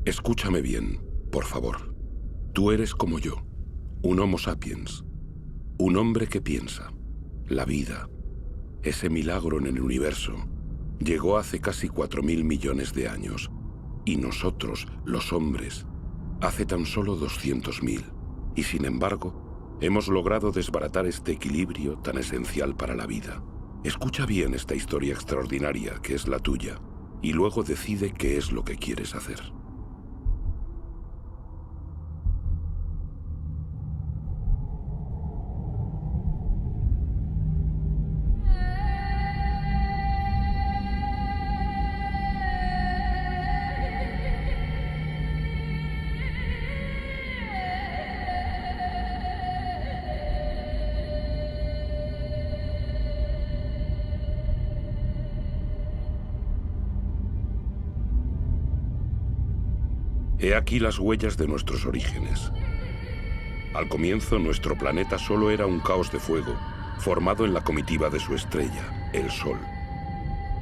Escúchame bien, por favor. Tú eres como yo, un Homo sapiens, un hombre que piensa. La vida, ese milagro en el universo, llegó hace casi 4.000 millones de años, y nosotros, los hombres, hace tan solo 200.000. Y sin embargo, hemos logrado desbaratar este equilibrio tan esencial para la vida. Escucha bien esta historia extraordinaria que es la tuya, y luego decide qué es lo que quieres hacer. He aquí las huellas de nuestros orígenes. Al comienzo, nuestro planeta solo era un caos de fuego, formado en la comitiva de su estrella, el Sol.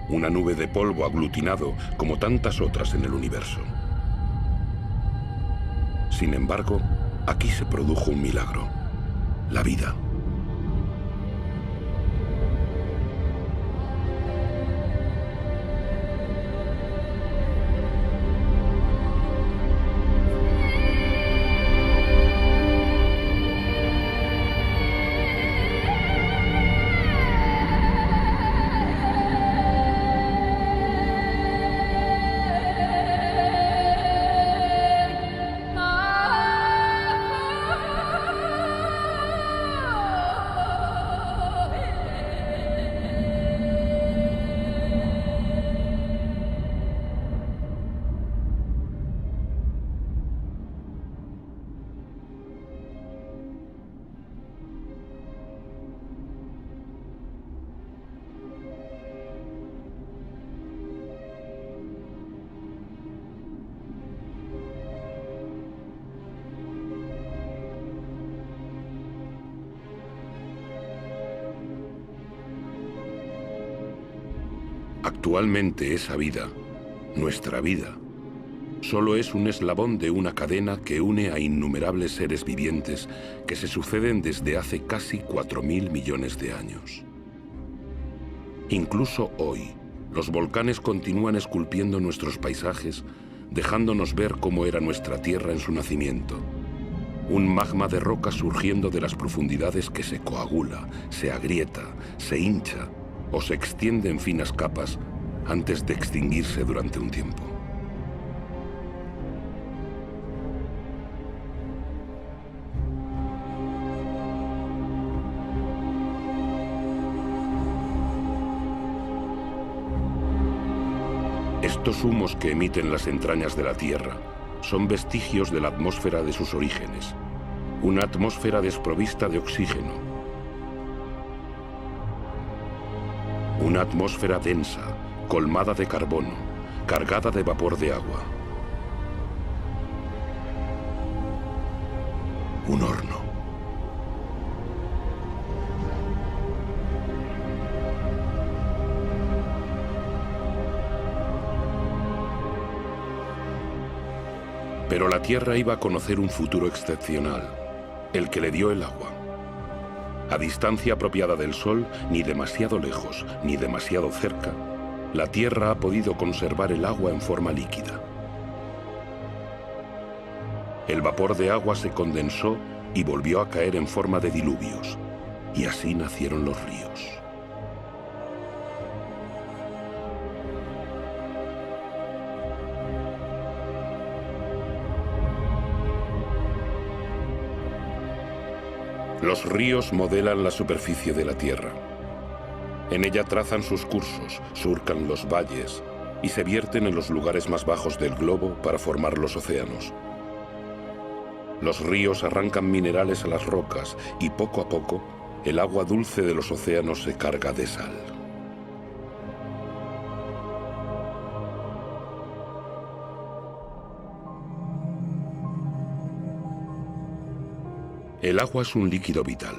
Una nube de polvo aglutinado como tantas otras en el universo. Sin embargo, aquí se produjo un milagro: la vida. Actualmente esa vida, nuestra vida, solo es un eslabón de una cadena que une a innumerables seres vivientes que se suceden desde hace casi 4.000 millones de años. Incluso hoy, los volcanes continúan esculpiendo nuestros paisajes, dejándonos ver cómo era nuestra Tierra en su nacimiento. Un magma de roca surgiendo de las profundidades que se coagula, se agrieta, se hincha o se extiende en finas capas antes de extinguirse durante un tiempo. Estos humos que emiten las entrañas de la Tierra son vestigios de la atmósfera de sus orígenes, una atmósfera desprovista de oxígeno, una atmósfera densa, colmada de carbono, cargada de vapor de agua. Un horno. Pero la Tierra iba a conocer un futuro excepcional, el que le dio el agua. A distancia apropiada del Sol, ni demasiado lejos, ni demasiado cerca, la Tierra ha podido conservar el agua en forma líquida. El vapor de agua se condensó y volvió a caer en forma de diluvios, y así nacieron los ríos. Los ríos modelan la superficie de la Tierra. En ella trazan sus cursos, surcan los valles y se vierten en los lugares más bajos del globo para formar los océanos. Los ríos arrancan minerales a las rocas y poco a poco el agua dulce de los océanos se carga de sal. El agua es un líquido vital.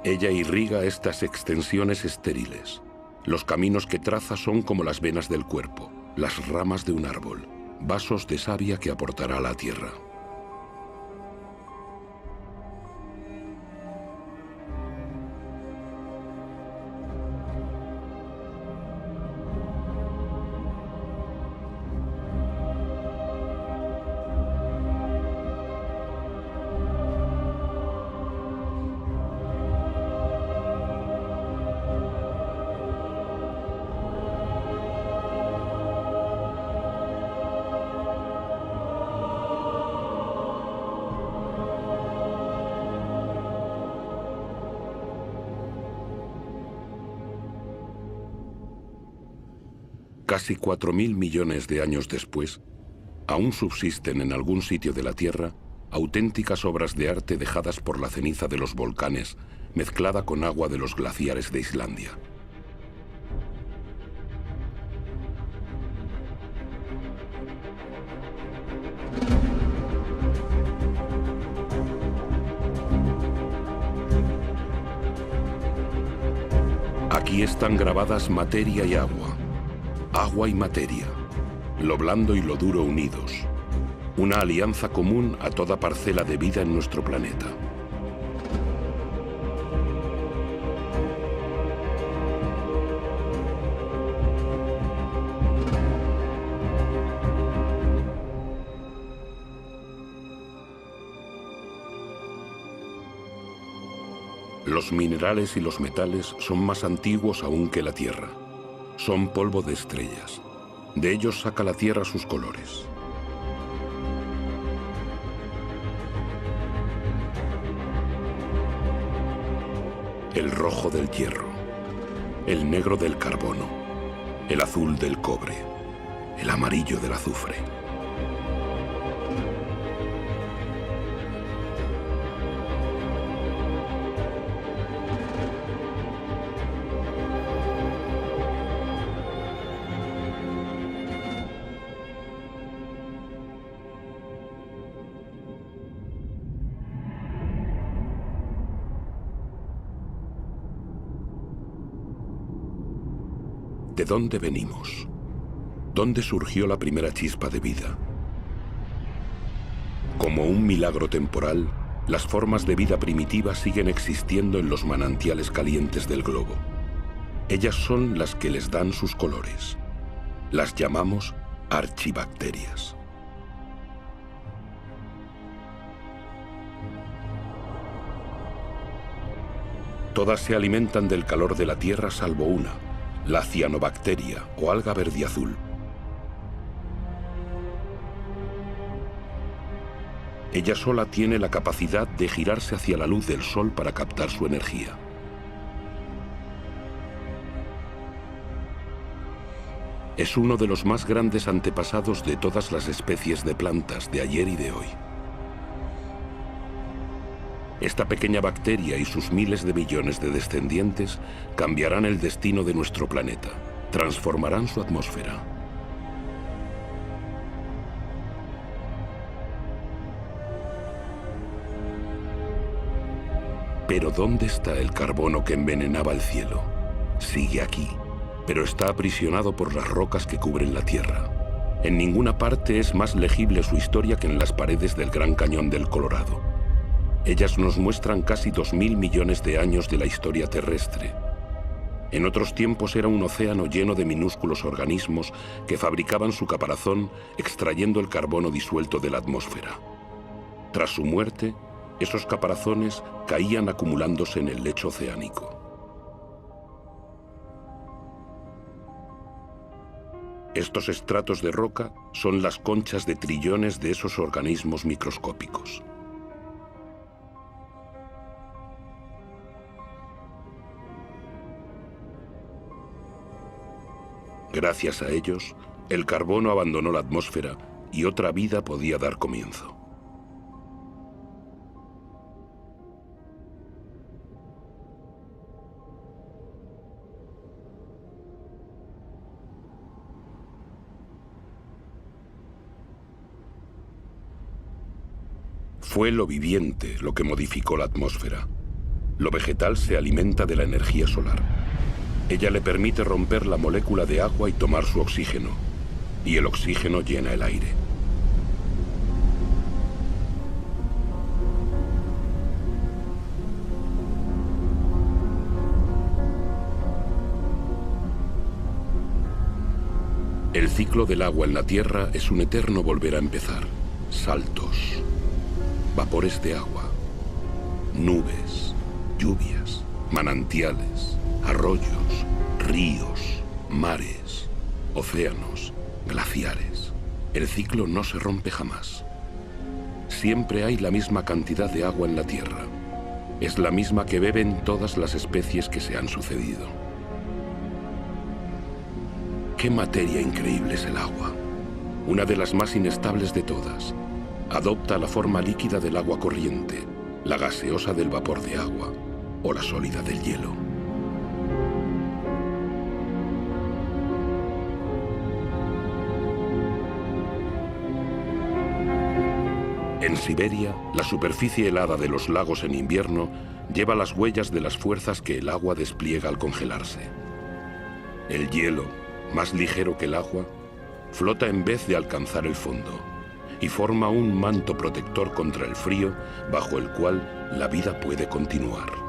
Ella irriga estas extensiones estériles. Los caminos que traza son como las venas del cuerpo, las ramas de un árbol. vasos de savia que aportará la Tierra. Casi 4.000 millones de años después, aún subsisten en algún sitio de la Tierra auténticas obras de arte dejadas por la ceniza de los volcanes, mezclada con agua de los glaciares de Islandia. Aquí están grabadas materia y agua, agua y materia, lo blando y lo duro unidos, una alianza común a toda parcela de vida en nuestro planeta. Los minerales y los metales son más antiguos aún que la Tierra. Son polvo de estrellas. De ellos saca la Tierra sus colores. El rojo del hierro, el negro del carbono, el azul del cobre, el amarillo del azufre. ¿De dónde venimos? ¿Dónde surgió la primera chispa de vida? Como un milagro temporal, las formas de vida primitiva siguen existiendo en los manantiales calientes del globo. Ellas son las que les dan sus colores. Las llamamos archibacterias. Todas se alimentan del calor de la Tierra salvo una, la cianobacteria o alga verdiazul. Ella sola tiene la capacidad de girarse hacia la luz del sol para captar su energía. Es uno de los más grandes antepasados de todas las especies de plantas de ayer y de hoy. Esta pequeña bacteria y sus miles de millones de descendientes cambiarán el destino de nuestro planeta, transformarán su atmósfera. Pero ¿dónde está el carbono que envenenaba el cielo? Sigue aquí, pero está aprisionado por las rocas que cubren la Tierra. En ninguna parte es más legible su historia que en las paredes del Gran Cañón del Colorado. Ellas nos muestran casi 2.000 millones de años de la historia terrestre. En otros tiempos era un océano lleno de minúsculos organismos que fabricaban su caparazón extrayendo el carbono disuelto de la atmósfera. Tras su muerte, esos caparazones caían acumulándose en el lecho oceánico. Estos estratos de roca son las conchas de trillones de esos organismos microscópicos. Gracias a ellos, el carbono abandonó la atmósfera y otra vida podía dar comienzo. Fue lo viviente lo que modificó la atmósfera. Lo vegetal se alimenta de la energía solar. Ella le permite romper la molécula de agua y tomar su oxígeno. y el oxígeno llena el aire. El ciclo del agua en la Tierra es un eterno volver a empezar. Saltos, vapores de agua, nubes, lluvias, manantiales, arroyos, ríos, mares, océanos, glaciares. El ciclo no se rompe jamás. Siempre hay la misma cantidad de agua en la Tierra. Es la misma que beben todas las especies que se han sucedido. ¡Qué materia increíble es el agua! Una de las más inestables de todas. Adopta la forma líquida del agua corriente, la gaseosa del vapor de agua o la sólida del hielo. En Siberia, la superficie helada de los lagos en invierno lleva las huellas de las fuerzas que el agua despliega al congelarse. El hielo, más ligero que el agua, flota en vez de alcanzar el fondo y forma un manto protector contra el frío bajo el cual la vida puede continuar.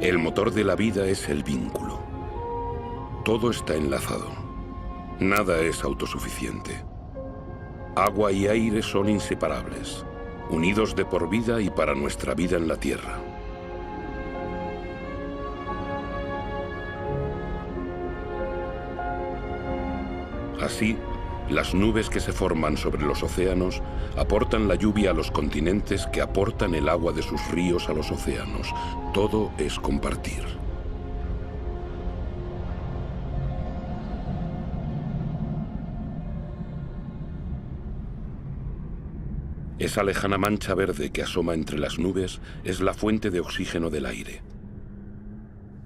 El motor de la vida es el vínculo. Todo está enlazado. Nada es autosuficiente. Agua y aire son inseparables, unidos de por vida y para nuestra vida en la Tierra. Así, las nubes que se forman sobre los océanos aportan la lluvia a los continentes que aportan el agua de sus ríos a los océanos. Todo es compartir. Esa lejana mancha verde que asoma entre las nubes es la fuente de oxígeno del aire.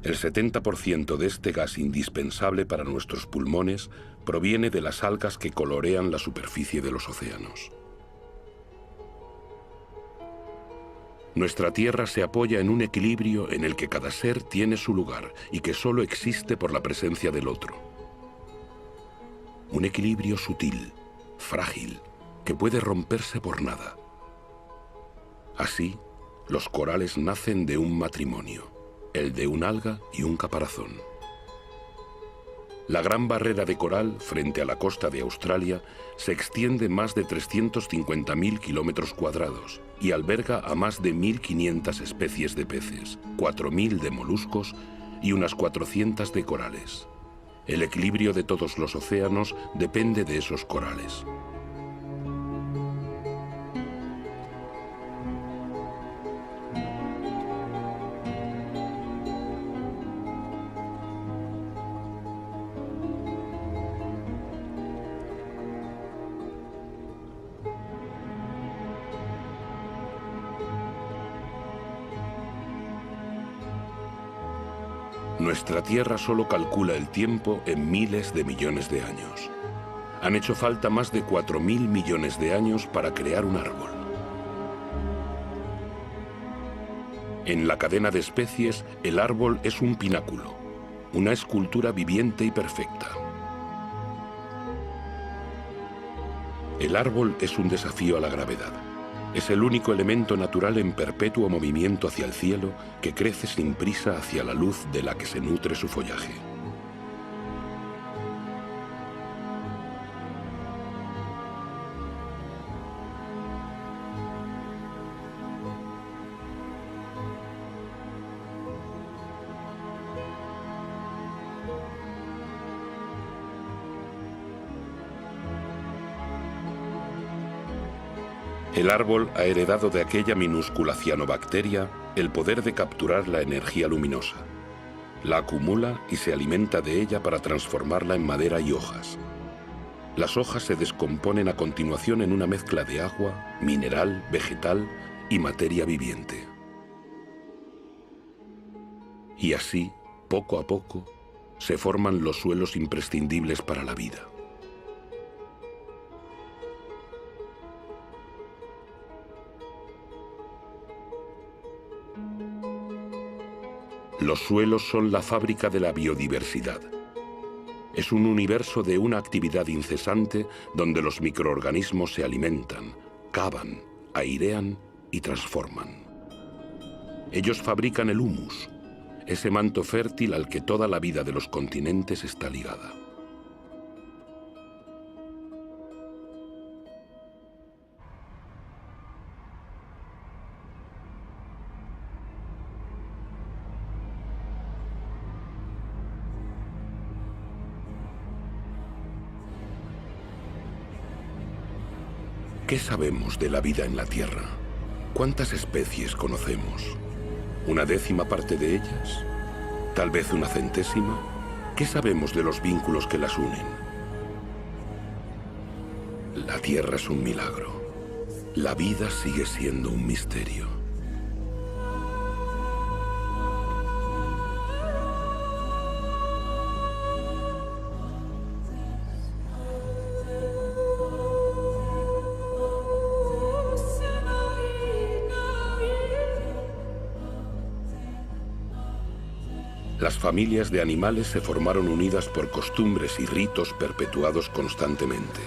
El 70% de este gas indispensable para nuestros pulmones proviene de las algas que colorean la superficie de los océanos. Nuestra Tierra se apoya en un equilibrio en el que cada ser tiene su lugar y que solo existe por la presencia del otro. Un equilibrio sutil, frágil, que puede romperse por nada. Así, los corales nacen de un matrimonio, el de un alga y un caparazón. La gran barrera de coral, frente a la costa de Australia, se extiende más de 350.000 kilómetros cuadrados y alberga a más de 1.500 especies de peces, 4.000 de moluscos y unas 400 de corales. El equilibrio de todos los océanos depende de esos corales. Nuestra Tierra solo calcula el tiempo en miles de millones de años. Han hecho falta más de 4.000 millones de años para crear un árbol. En la cadena de especies, el árbol es un pináculo, una escultura viviente y perfecta. El árbol es un desafío a la gravedad. Es el único elemento natural en perpetuo movimiento hacia el cielo que crece sin prisa hacia la luz de la que se nutre su follaje. El árbol ha heredado de aquella minúscula cianobacteria el poder de capturar la energía luminosa. La acumula y se alimenta de ella para transformarla en madera y hojas. Las hojas se descomponen a continuación en una mezcla de agua, mineral, vegetal y materia viviente. Y así, poco a poco, se forman los suelos imprescindibles para la vida. Los suelos son la fábrica de la biodiversidad. Es un universo de una actividad incesante donde los microorganismos se alimentan, cavan, airean y transforman. Ellos fabrican el humus, ese manto fértil al que toda la vida de los continentes está ligada. ¿Qué sabemos de la vida en la Tierra? ¿Cuántas especies conocemos? ¿Una décima parte de ellas? ¿Tal vez una centésima? ¿Qué sabemos de los vínculos que las unen? La Tierra es un milagro. La vida sigue siendo un misterio. Las familias de animales se formaron unidas por costumbres y ritos perpetuados constantemente.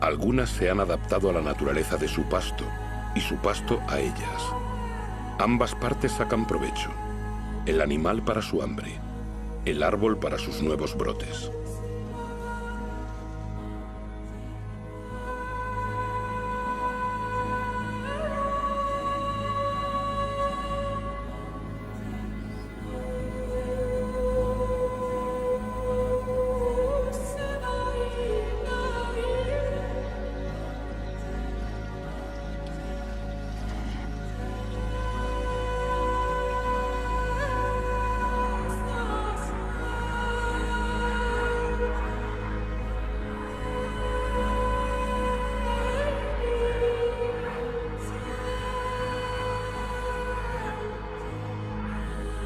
Algunas se han adaptado a la naturaleza de su pasto y su pasto a ellas. Ambas partes sacan provecho. El animal para su hambre, el árbol para sus nuevos brotes.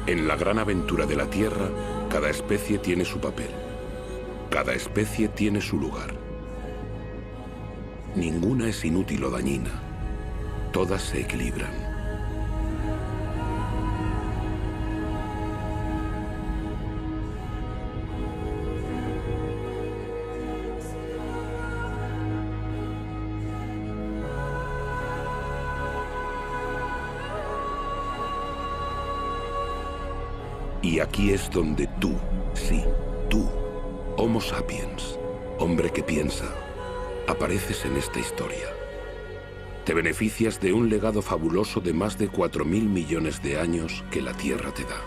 En la gran aventura de la Tierra, cada especie tiene su papel. Cada especie tiene su lugar. Ninguna es inútil o dañina. Todas se equilibran. Y aquí es donde tú, sí, tú, Homo sapiens, hombre que piensa, apareces en esta historia. Te beneficias de un legado fabuloso de más de 4.000 millones de años que la Tierra te da.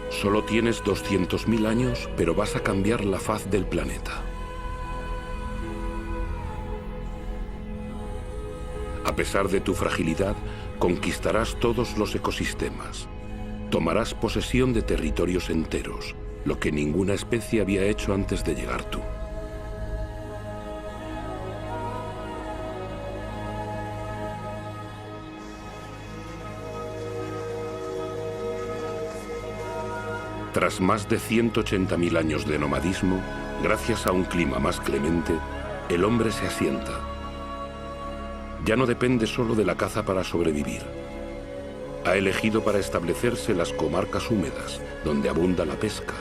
Solo tienes 200.000 años, pero vas a cambiar la faz del planeta. A pesar de tu fragilidad, conquistarás todos los ecosistemas. Tomarás posesión de territorios enteros, lo que ninguna especie había hecho antes de llegar tú. Tras más de 180.000 años de nomadismo, gracias a un clima más clemente, el hombre se asienta. Ya no depende solo de la caza para sobrevivir. Ha elegido para establecerse las comarcas húmedas, donde abunda la pesca.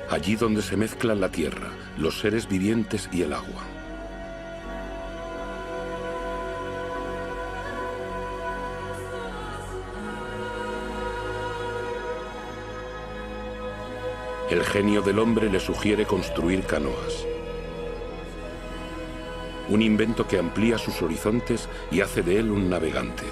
Allí donde se mezclan la tierra, los seres vivientes y el agua. El genio del hombre le sugiere construir canoas. Un invento que amplía sus horizontes y hace de él un navegante.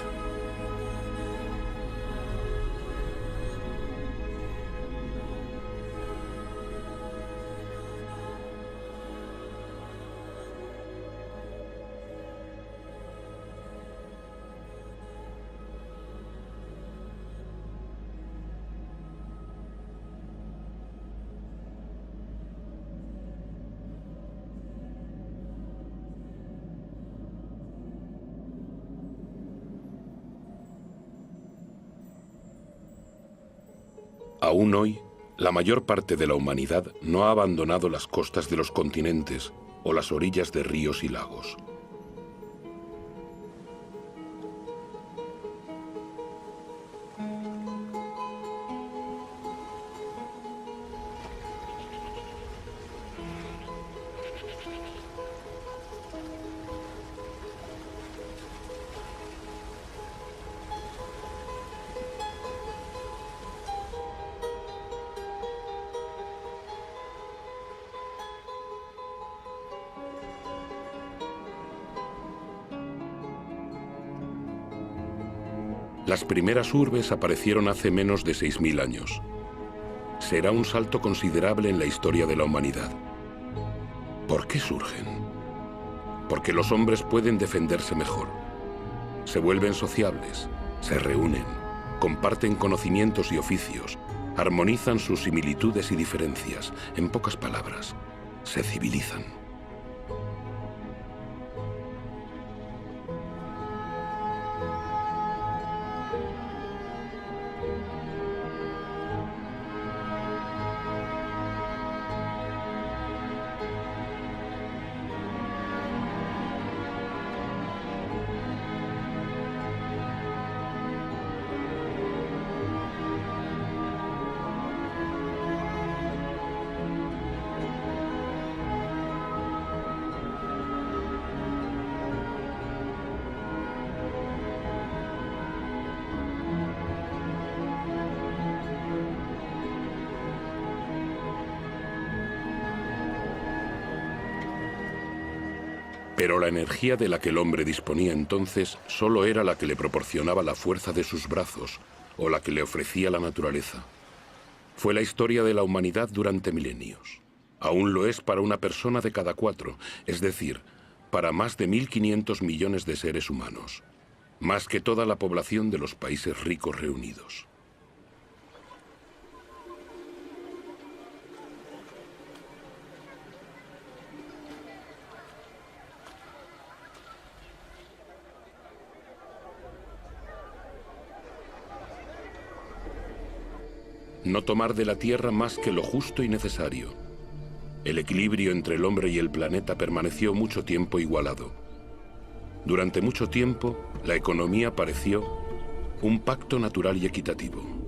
Aún hoy, la mayor parte de la humanidad no ha abandonado las costas de los continentes o las orillas de ríos y lagos. Las primeras urbes aparecieron hace menos de 6000 años. Será un salto considerable en la historia de la humanidad. ¿Por qué surgen? Porque los hombres pueden defenderse mejor. Se vuelven sociables, se reúnen, comparten conocimientos y oficios, armonizan sus similitudes y diferencias. En pocas palabras, se civilizan. Pero la energía de la que el hombre disponía entonces solo era la que le proporcionaba la fuerza de sus brazos o la que le ofrecía la naturaleza. Fue la historia de la humanidad durante milenios. Aún lo es para una persona de cada 4, es decir, para más de 1.500 millones de seres humanos, más que toda la población de los países ricos reunidos. No tomar de la Tierra más que lo justo y necesario. El equilibrio entre el hombre y el planeta permaneció mucho tiempo igualado. Durante mucho tiempo, la economía pareció un pacto natural y equitativo.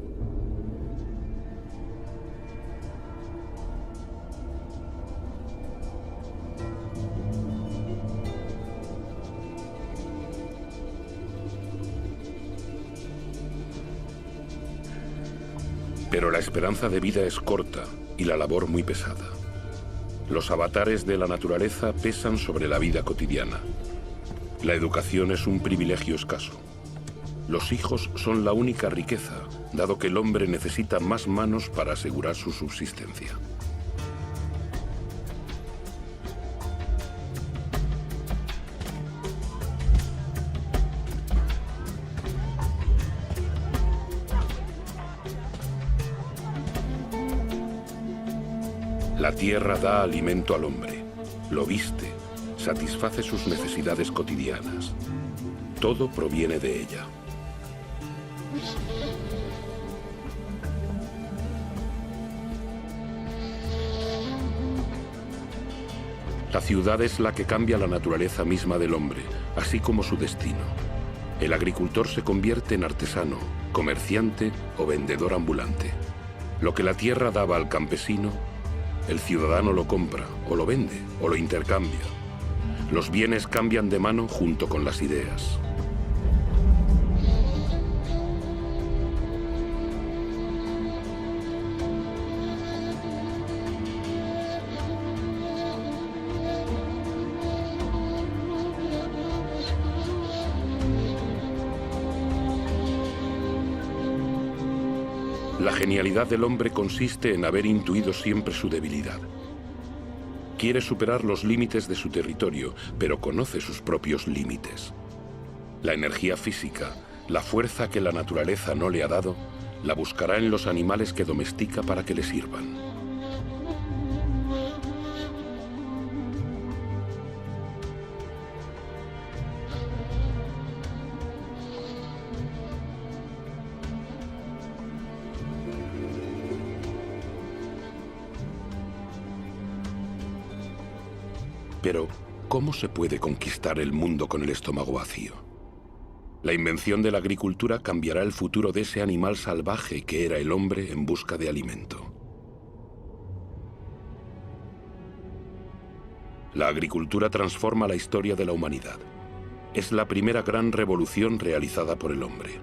Pero la esperanza de vida es corta y la labor muy pesada. Los avatares de la naturaleza pesan sobre la vida cotidiana. La educación es un privilegio escaso. Los hijos son la única riqueza, dado que el hombre necesita más manos para asegurar su subsistencia. La tierra da alimento al hombre, lo viste, satisface sus necesidades cotidianas. Todo proviene de ella. La ciudad es la que cambia la naturaleza misma del hombre, así como su destino. El agricultor se convierte en artesano, comerciante o vendedor ambulante. Lo que la tierra daba al campesino, el ciudadano lo compra, o lo vende, o lo intercambia. Los bienes cambian de mano junto con las ideas. La genialidad del hombre consiste en haber intuido siempre su debilidad. Quiere superar los límites de su territorio, pero conoce sus propios límites. La energía física, la fuerza que la naturaleza no le ha dado, la buscará en los animales que domestica para que le sirvan. Pero, ¿cómo se puede conquistar el mundo con el estómago vacío? La invención de la agricultura cambiará el futuro de ese animal salvaje que era el hombre en busca de alimento. La agricultura transforma la historia de la humanidad. Es la primera gran revolución realizada por el hombre.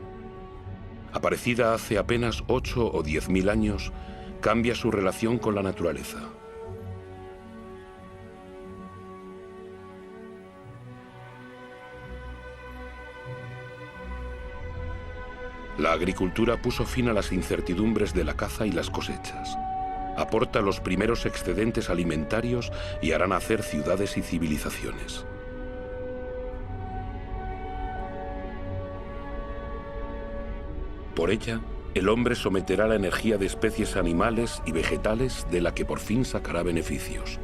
Aparecida hace apenas 8 o 10.000 años, cambia su relación con la naturaleza. La agricultura puso fin a las incertidumbres de la caza y las cosechas. Aporta los primeros excedentes alimentarios y hará nacer ciudades y civilizaciones. Por ella, el hombre someterá la energía de especies animales y vegetales de la que por fin sacará beneficios.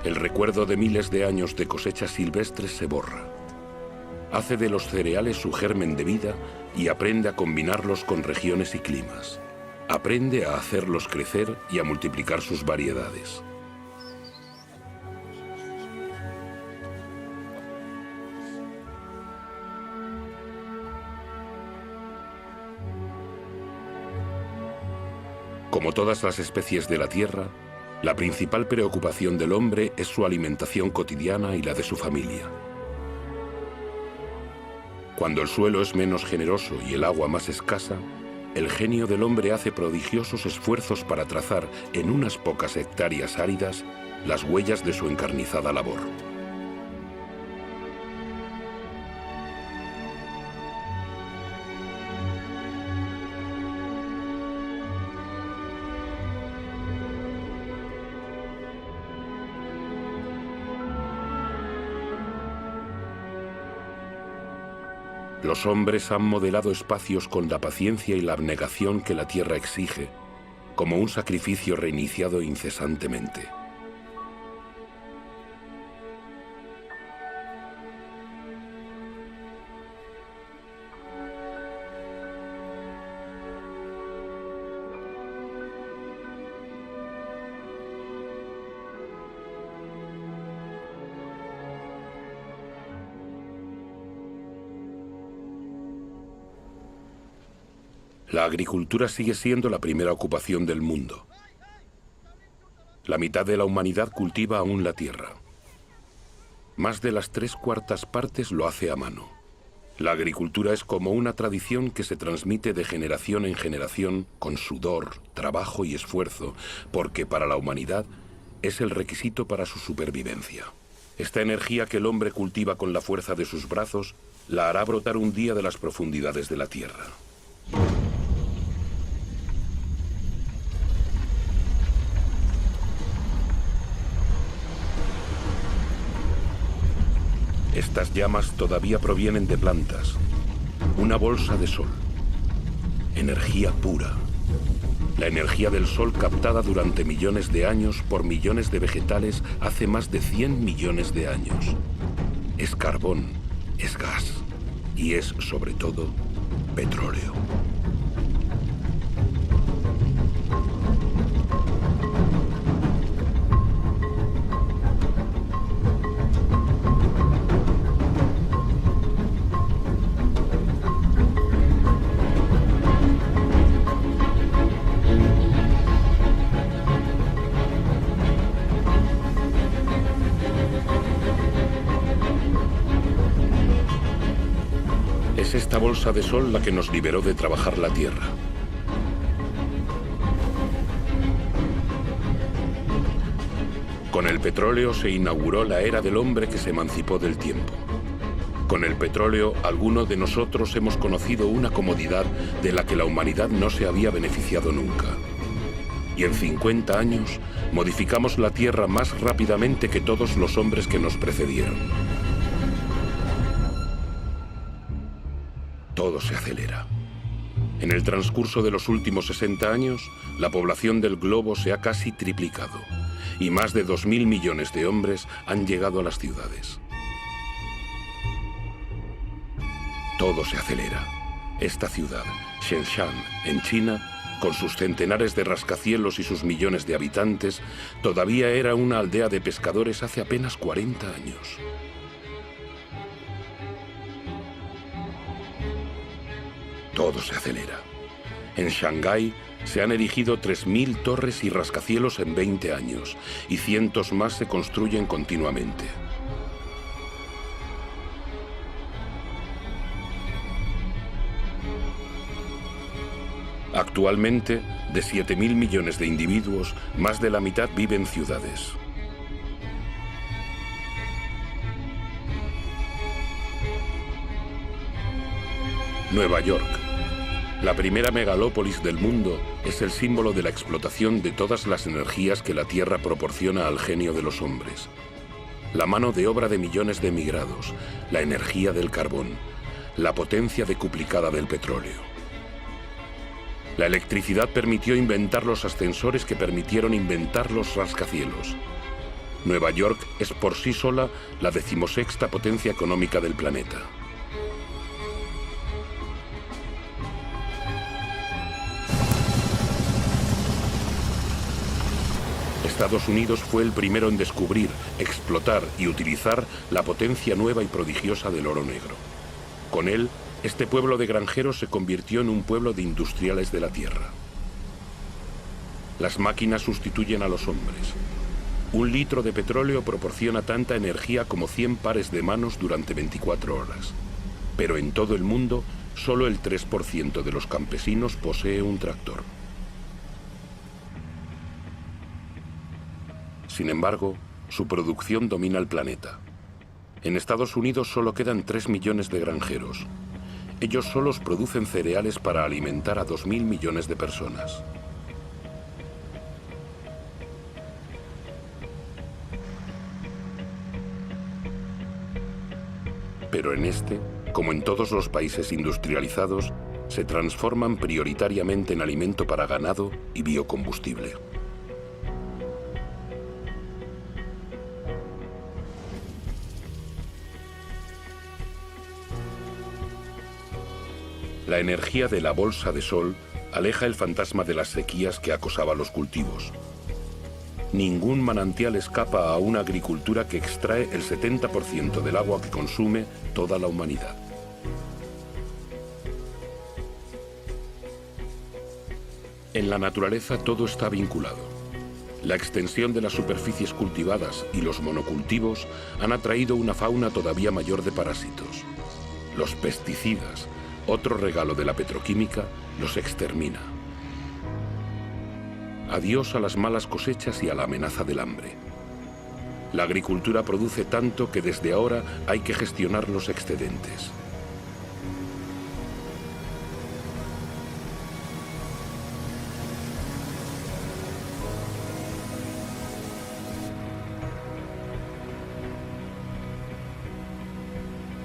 El recuerdo de miles de años de cosechas silvestres se borra. Hace de los cereales su germen de vida y aprende a combinarlos con regiones y climas. Aprende a hacerlos crecer y a multiplicar sus variedades. Como todas las especies de la Tierra, la principal preocupación del hombre es su alimentación cotidiana y la de su familia. Cuando el suelo es menos generoso y el agua más escasa, el genio del hombre hace prodigiosos esfuerzos para trazar en unas pocas hectáreas áridas las huellas de su encarnizada labor. Los hombres han modelado espacios con la paciencia y la abnegación que la tierra exige, como un sacrificio reiniciado incesantemente. La agricultura sigue siendo la primera ocupación del mundo. La mitad de la humanidad cultiva aún la tierra. Más de las 3/4 partes lo hace a mano. La agricultura es como una tradición que se transmite de generación en generación con sudor, trabajo y esfuerzo, porque para la humanidad es el requisito para su supervivencia. Esta energía que el hombre cultiva con la fuerza de sus brazos la hará brotar un día de las profundidades de la tierra. Estas llamas todavía provienen de plantas. Una bolsa de sol. Energía pura. La energía del sol captada durante millones de años por millones de vegetales hace más de 100 millones de años. Es carbón, es gas y es, sobre todo, petróleo. Es esta bolsa de sol la que nos liberó de trabajar la tierra. Con el petróleo se inauguró la era del hombre que se emancipó del tiempo. Con el petróleo, algunos de nosotros hemos conocido una comodidad de la que la humanidad no se había beneficiado nunca. Y en 50 años modificamos la Tierra más rápidamente que todos los hombres que nos precedieron. Todo se acelera. En el transcurso de los últimos 60 años, la población del globo se ha casi triplicado y más de 2.000 millones de hombres han llegado a las ciudades. Todo se acelera. Esta ciudad, Shenzhen, en China, con sus centenares de rascacielos y sus millones de habitantes, todavía era una aldea de pescadores hace apenas 40 años. Todo se acelera. En Shanghái se han erigido 3.000 torres y rascacielos en 20 años, y cientos más se construyen continuamente. Actualmente, de 7.000 millones de individuos, más de la mitad vive en ciudades. Nueva York, la primera megalópolis del mundo, es el símbolo de la explotación de todas las energías que la Tierra proporciona al genio de los hombres. La mano de obra de millones de emigrados, la energía del carbón, la potencia decuplicada del petróleo. La electricidad permitió inventar los ascensores que permitieron inventar los rascacielos. Nueva York es por sí sola la 16ª potencia económica del planeta. Estados Unidos fue el primero en descubrir, explotar y utilizar la potencia nueva y prodigiosa del oro negro. Con él, este pueblo de granjeros se convirtió en un pueblo de industriales de la tierra. Las máquinas sustituyen a los hombres. 1 litro de petróleo proporciona tanta energía como 100 pares de manos durante 24 horas. Pero en todo el mundo, solo el 3% de los campesinos posee un tractor. Sin embargo, su producción domina el planeta. En Estados Unidos solo quedan 3 millones de granjeros. Ellos solos producen cereales para alimentar a 2.000 millones de personas. Pero en este, como en todos los países industrializados, se transforman prioritariamente en alimento para ganado y biocombustible. La energía de la bolsa de sol aleja el fantasma de las sequías que acosaba los cultivos. Ningún manantial escapa a una agricultura que extrae el 70% del agua que consume toda la humanidad. En la naturaleza todo está vinculado. La extensión de las superficies cultivadas y los monocultivos han atraído una fauna todavía mayor de parásitos. Los pesticidas, otro regalo de la petroquímica, los extermina. Adiós a las malas cosechas y a la amenaza del hambre. La agricultura produce tanto que desde ahora hay que gestionar los excedentes.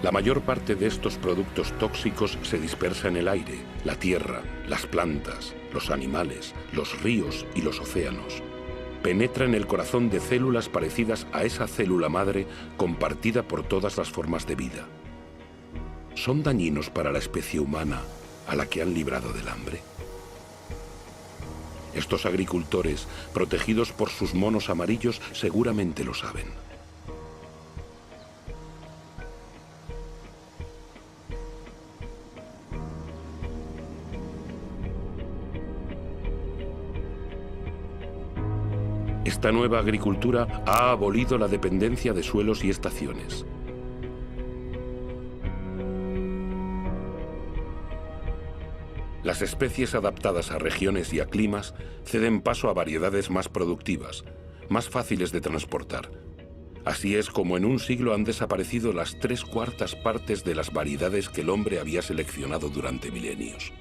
La mayor parte de estos productos tóxicos se dispersa en el aire, la tierra, las plantas, los animales, los ríos y los océanos. Penetra en el corazón de células parecidas a esa célula madre compartida por todas las formas de vida. ¿Son dañinos para la especie humana a la que han librado del hambre? Estos agricultores, protegidos por sus monos amarillos, seguramente lo saben. Esta nueva agricultura ha abolido la dependencia de suelos y estaciones. Las especies adaptadas a regiones y a climas ceden paso a variedades más productivas, más fáciles de transportar. Así es como en un siglo han desaparecido las 3/4 partes de las variedades que el hombre había seleccionado durante milenios.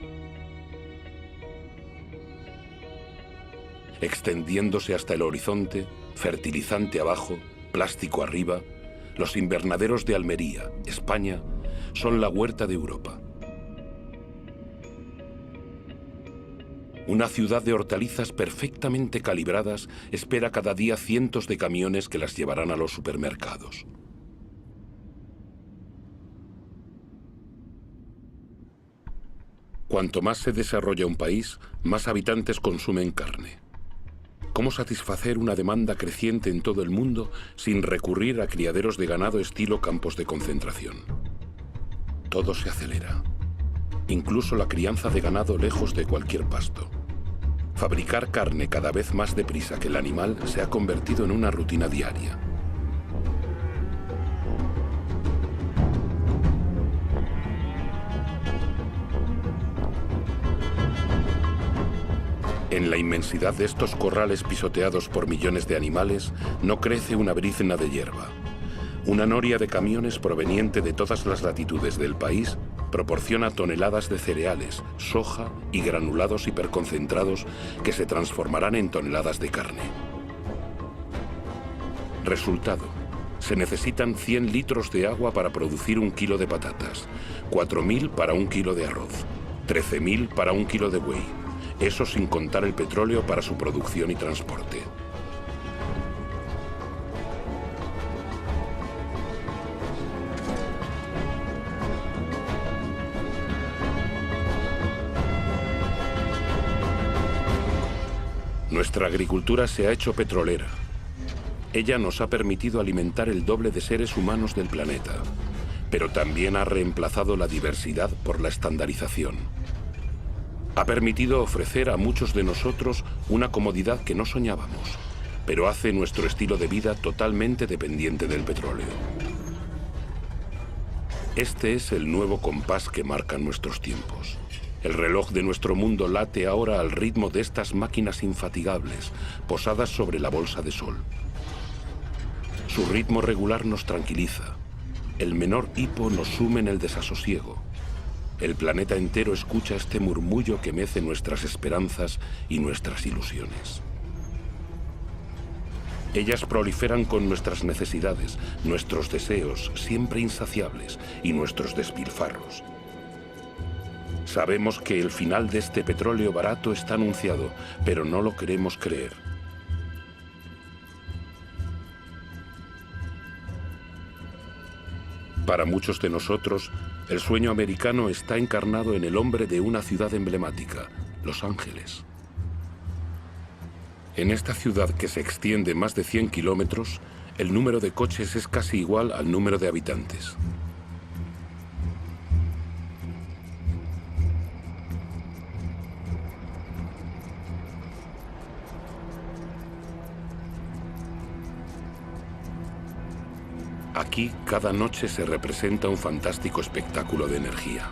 Extendiéndose hasta el horizonte, fertilizante abajo, plástico arriba, los invernaderos de Almería, España, son la huerta de Europa. Una ciudad de hortalizas perfectamente calibradas espera cada día cientos de camiones que las llevarán a los supermercados. Cuanto más se desarrolla un país, más habitantes consumen carne. ¿Cómo satisfacer una demanda creciente en todo el mundo sin recurrir a criaderos de ganado estilo campos de concentración? Todo se acelera, incluso la crianza de ganado lejos de cualquier pasto. Fabricar carne cada vez más deprisa que el animal se ha convertido en una rutina diaria. En la inmensidad de estos corrales pisoteados por millones de animales, no crece una brizna de hierba. Una noria de camiones proveniente de todas las latitudes del país proporciona toneladas de cereales, soja y granulados hiperconcentrados que se transformarán en toneladas de carne. Resultado: se necesitan 100 litros de agua para producir 1 kilo de patatas, 4.000 para 1 kilo de arroz, 13.000 para 1 kilo de buey. Eso sin contar el petróleo para su producción y transporte. Nuestra agricultura se ha hecho petrolera. Ella nos ha permitido alimentar el doble de seres humanos del planeta, pero también ha reemplazado la diversidad por la estandarización. Ha permitido ofrecer a muchos de nosotros una comodidad que no soñábamos, pero hace nuestro estilo de vida totalmente dependiente del petróleo. Este es el nuevo compás que marca nuestros tiempos. El reloj de nuestro mundo late ahora al ritmo de estas máquinas infatigables, posadas sobre la bolsa de sol. Su ritmo regular nos tranquiliza. El menor hipo nos sume en el desasosiego. El planeta entero escucha este murmullo que mece nuestras esperanzas y nuestras ilusiones. Ellas proliferan con nuestras necesidades, nuestros deseos siempre insaciables y nuestros despilfarros. Sabemos que el final de este petróleo barato está anunciado, pero no lo queremos creer. Para muchos de nosotros, el sueño americano está encarnado en el hombre de una ciudad emblemática, Los Ángeles. En esta ciudad que se extiende más de 100 kilómetros, el número de coches es casi igual al número de habitantes. Aquí, cada noche se representa un fantástico espectáculo de energía.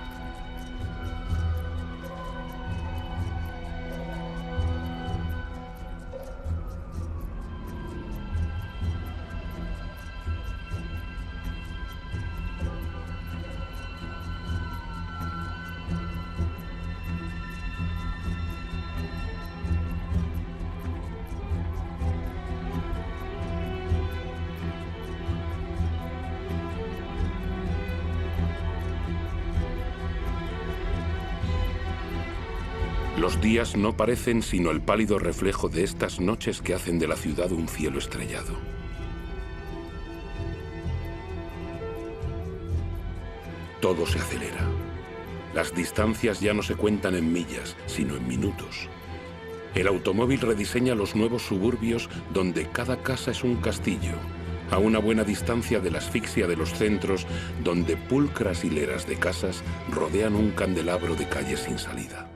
Los días no parecen sino el pálido reflejo de estas noches que hacen de la ciudad un cielo estrellado. Todo se acelera. Las distancias ya no se cuentan en millas, sino en minutos. El automóvil rediseña los nuevos suburbios donde cada casa es un castillo, a una buena distancia de la asfixia de los centros donde pulcras hileras de casas rodean un candelabro de calles sin salida.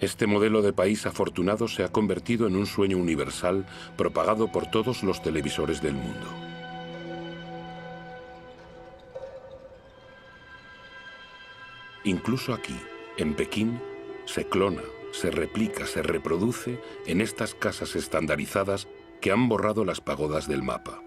Este modelo de país afortunado se ha convertido en un sueño universal propagado por todos los televisores del mundo. Incluso aquí, en Pekín, se clona, se replica, se reproduce en estas casas estandarizadas que han borrado las pagodas del mapa.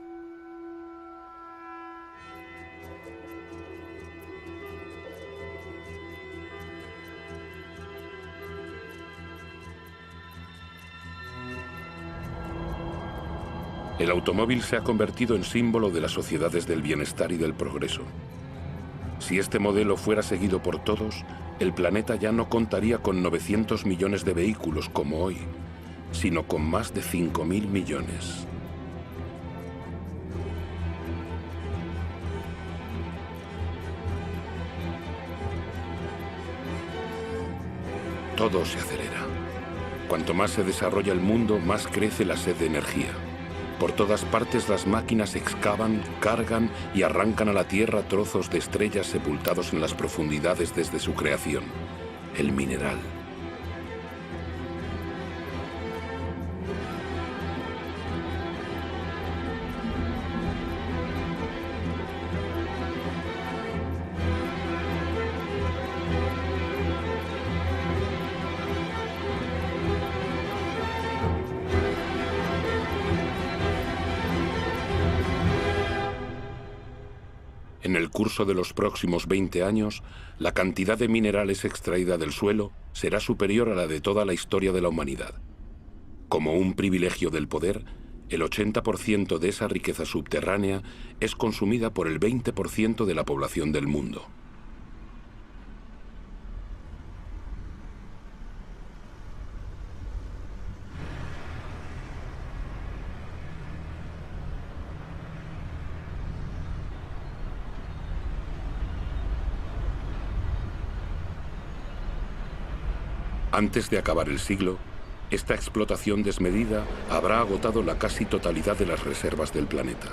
El automóvil se ha convertido en símbolo de las sociedades del bienestar y del progreso. Si este modelo fuera seguido por todos, el planeta ya no contaría con 900 millones de vehículos como hoy, sino con más de 5.000 millones. Todo se acelera. Cuanto más se desarrolla el mundo, más crece la sed de energía. Por todas partes las máquinas excavan, cargan y arrancan a la Tierra trozos de estrellas sepultados en las profundidades desde su creación. El mineral. En el curso de los próximos 20 años, la cantidad de minerales extraída del suelo será superior a la de toda la historia de la humanidad. Como un privilegio del poder, el 80% de esa riqueza subterránea es consumida por el 20% de la población del mundo. Antes de acabar el siglo, esta explotación desmedida habrá agotado la casi totalidad de las reservas del planeta.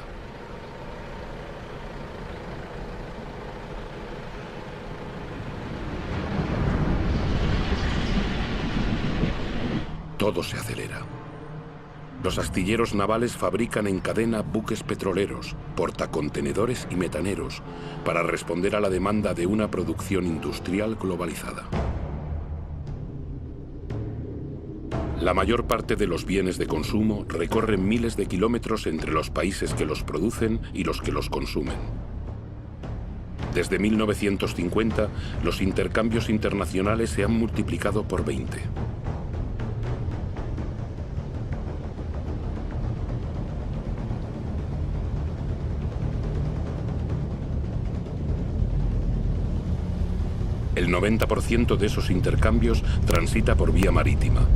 Todo se acelera. Los astilleros navales fabrican en cadena buques petroleros, portacontenedores y metaneros para responder a la demanda de una producción industrial globalizada. La mayor parte de los bienes de consumo recorren miles de kilómetros entre los países que los producen y los que los consumen. Desde 1950, los intercambios internacionales se han multiplicado por 20. El 90% de esos intercambios transita por vía marítima.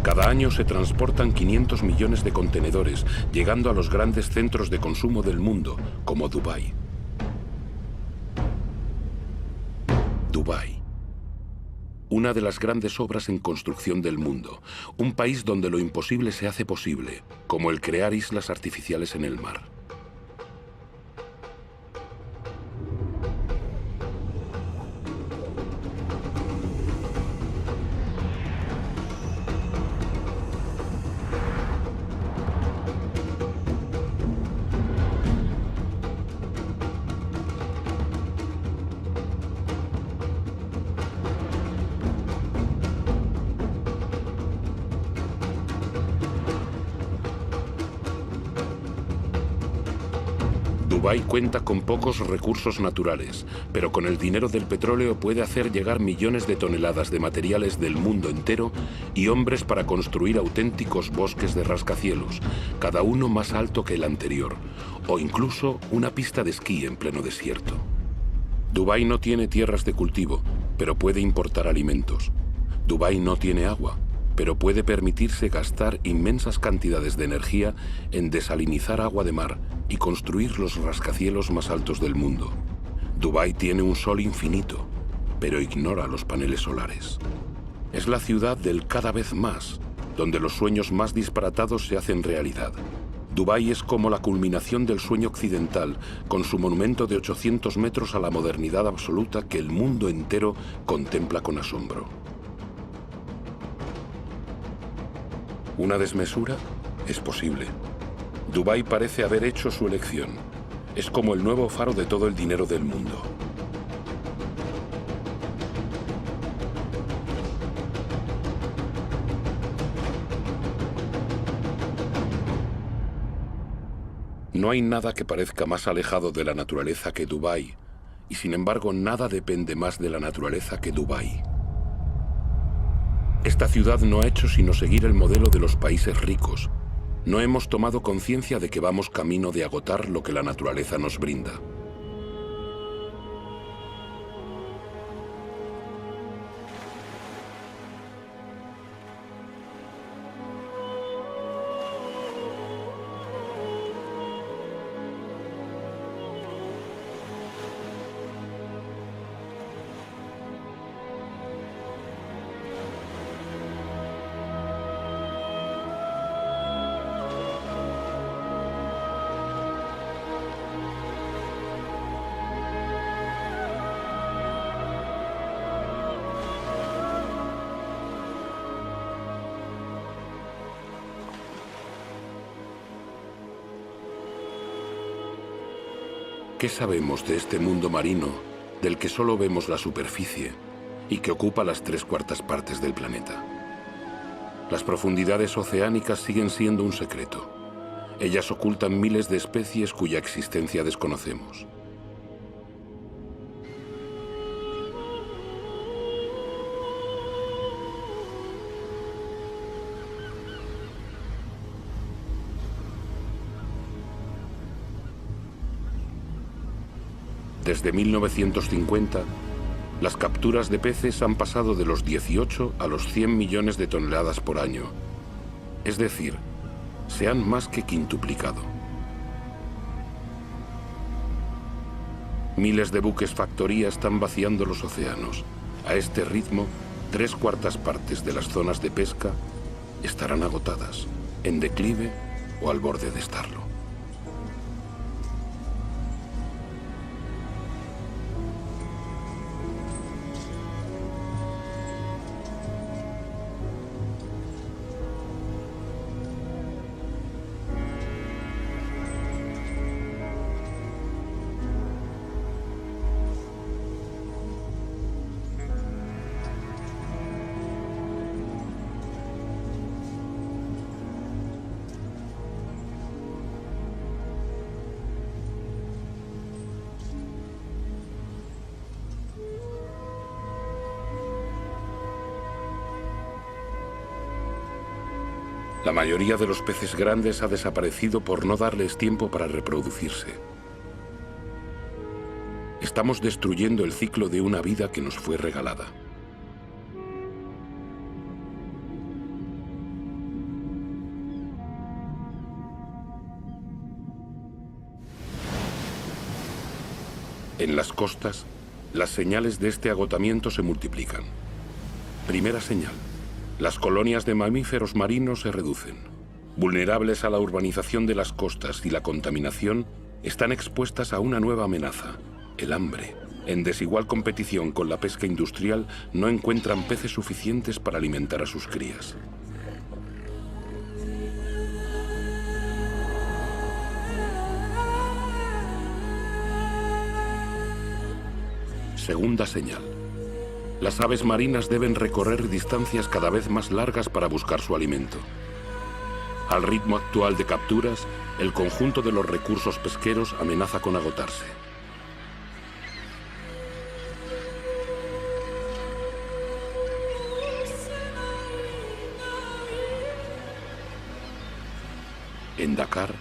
Cada año se transportan 500 millones de contenedores, llegando a los grandes centros de consumo del mundo, como Dubái. Dubái. Una de las grandes obras en construcción del mundo. Un país donde lo imposible se hace posible, como el crear islas artificiales en el mar. Dubái cuenta con pocos recursos naturales, pero con el dinero del petróleo puede hacer llegar millones de toneladas de materiales del mundo entero y hombres para construir auténticos bosques de rascacielos, cada uno más alto que el anterior, o incluso una pista de esquí en pleno desierto. Dubái no tiene tierras de cultivo, pero puede importar alimentos. Dubái no tiene agua, pero puede permitirse gastar inmensas cantidades de energía en desalinizar agua de mar y construir los rascacielos más altos del mundo. Dubái tiene un sol infinito, pero ignora los paneles solares. Es la ciudad del cada vez más, donde los sueños más disparatados se hacen realidad. Dubái es como la culminación del sueño occidental, con su monumento de 800 metros a la modernidad absoluta que el mundo entero contempla con asombro. ¿Una desmesura? Es posible. Dubái parece haber hecho su elección. Es como el nuevo faro de todo el dinero del mundo. No hay nada que parezca más alejado de la naturaleza que Dubái, y sin embargo nada depende más de la naturaleza que Dubái. Esta ciudad no ha hecho sino seguir el modelo de los países ricos, no hemos tomado conciencia de que vamos camino de agotar lo que la naturaleza nos brinda. ¿Qué sabemos de este mundo marino del que solo vemos la superficie y que ocupa las 3/4 partes del planeta? Las profundidades oceánicas siguen siendo un secreto. Ellas ocultan miles de especies cuya existencia desconocemos. Desde 1950, las capturas de peces han pasado de los 18 a los 100 millones de toneladas por año. Es decir, se han más que quintuplicado. Miles de buques factoría están vaciando los océanos. A este ritmo, 3/4 partes de las zonas de pesca estarán agotadas, en declive o al borde de estarlo. La mayoría de los peces grandes ha desaparecido por no darles tiempo para reproducirse. Estamos destruyendo el ciclo de una vida que nos fue regalada. En las costas, las señales de este agotamiento se multiplican. Primera señal. Las colonias de mamíferos marinos se reducen. Vulnerables a la urbanización de las costas y la contaminación, están expuestas a una nueva amenaza, el hambre. En desigual competición con la pesca industrial, no encuentran peces suficientes para alimentar a sus crías. Segunda señal. Las aves marinas deben recorrer distancias cada vez más largas para buscar su alimento. Al ritmo actual de capturas, el conjunto de los recursos pesqueros amenaza con agotarse. En Dakar,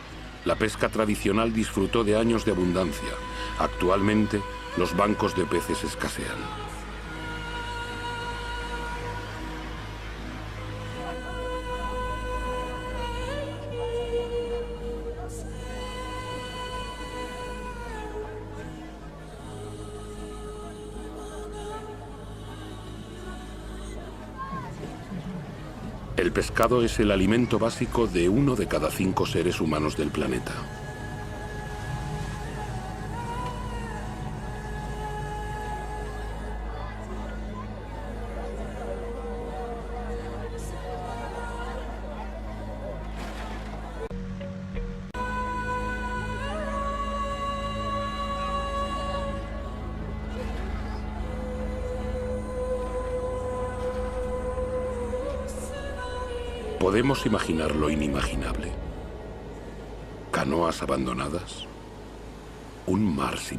la pesca tradicional disfrutó de años de abundancia. Actualmente, los bancos de peces escasean. El pescado es el alimento básico de 1 de cada 5 seres humanos del planeta. Podemos imaginar lo inimaginable. Canoas abandonadas. Un mar sin...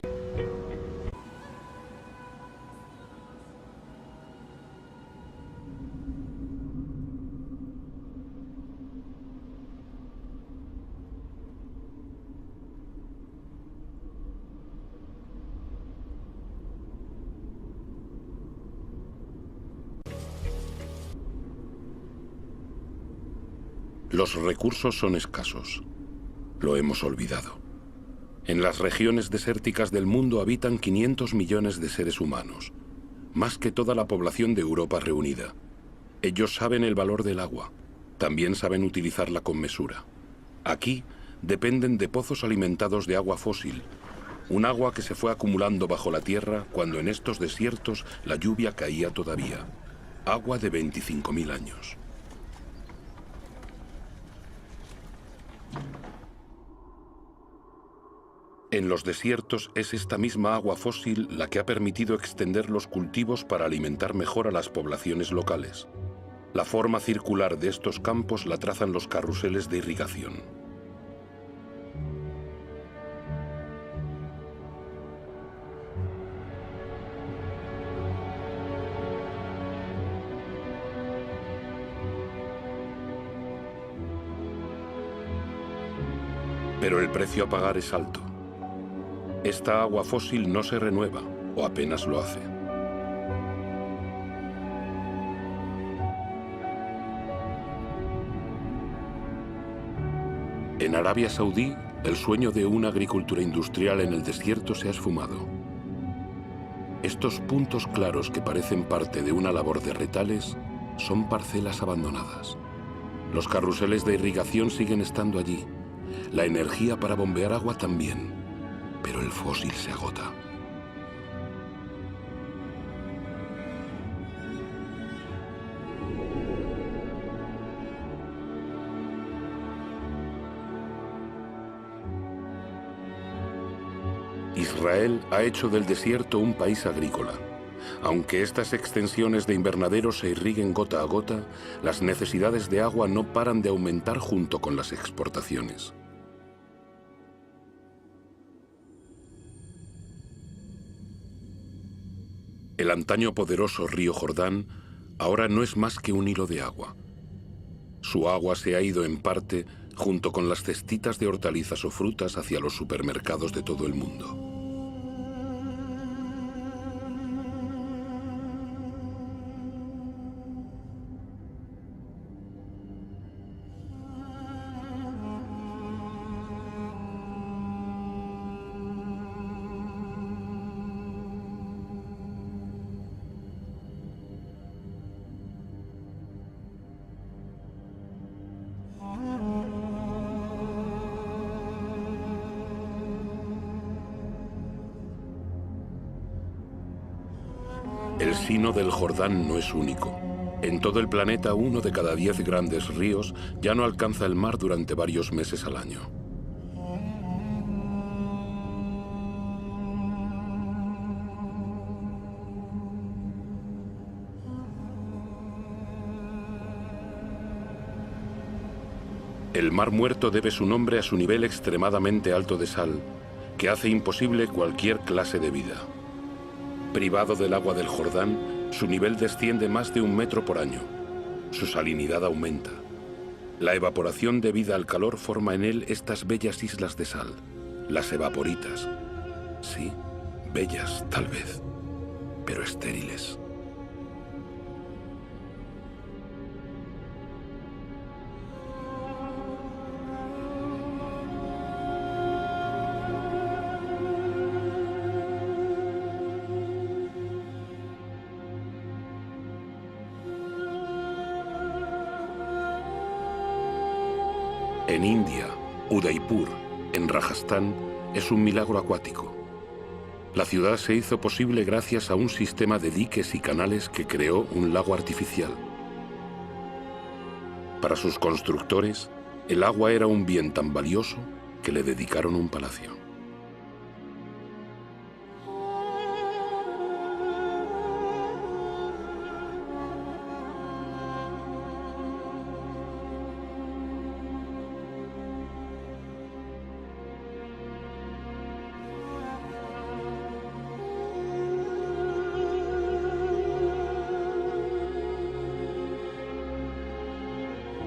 Los recursos son escasos. Lo hemos olvidado. En las regiones desérticas del mundo habitan 500 millones de seres humanos, más que toda la población de Europa reunida. Ellos saben el valor del agua, también saben utilizarla con mesura. Aquí dependen de pozos alimentados de agua fósil, un agua que se fue acumulando bajo la tierra cuando en estos desiertos la lluvia caía todavía. Agua de 25.000 años. En los desiertos es esta misma agua fósil la que ha permitido extender los cultivos para alimentar mejor a las poblaciones locales. La forma circular de estos campos la trazan los carruseles de irrigación. Pero el precio a pagar es alto. Esta agua fósil no se renueva, o apenas lo hace. En Arabia Saudí, el sueño de una agricultura industrial en el desierto se ha esfumado. Estos puntos claros que parecen parte de una labor de retales son parcelas abandonadas. Los carruseles de irrigación siguen estando allí. La energía para bombear agua también. Pero el fósil se agota. Israel ha hecho del desierto un país agrícola. Aunque estas extensiones de invernaderos se irriguen gota a gota, las necesidades de agua no paran de aumentar junto con las exportaciones. El antaño poderoso río Jordán ahora no es más que un hilo de agua. Su agua se ha ido en parte junto con las cestitas de hortalizas o frutas hacia los supermercados de todo el mundo. El Sino del Jordán no es único. En todo el planeta, 1 de cada 10 grandes ríos ya no alcanza el mar durante varios meses al año. El Mar Muerto debe su nombre a su nivel extremadamente alto de sal, que hace imposible cualquier clase de vida. Privado del agua del Jordán, su nivel desciende más de 1 metro por año. Su salinidad aumenta. La evaporación debida al calor forma en él estas bellas islas de sal, las evaporitas. Sí, bellas tal vez, pero estériles. En India, Udaipur, en Rajastán, es un milagro acuático. La ciudad se hizo posible gracias a un sistema de diques y canales que creó un lago artificial. Para sus constructores, el agua era un bien tan valioso que le dedicaron un palacio.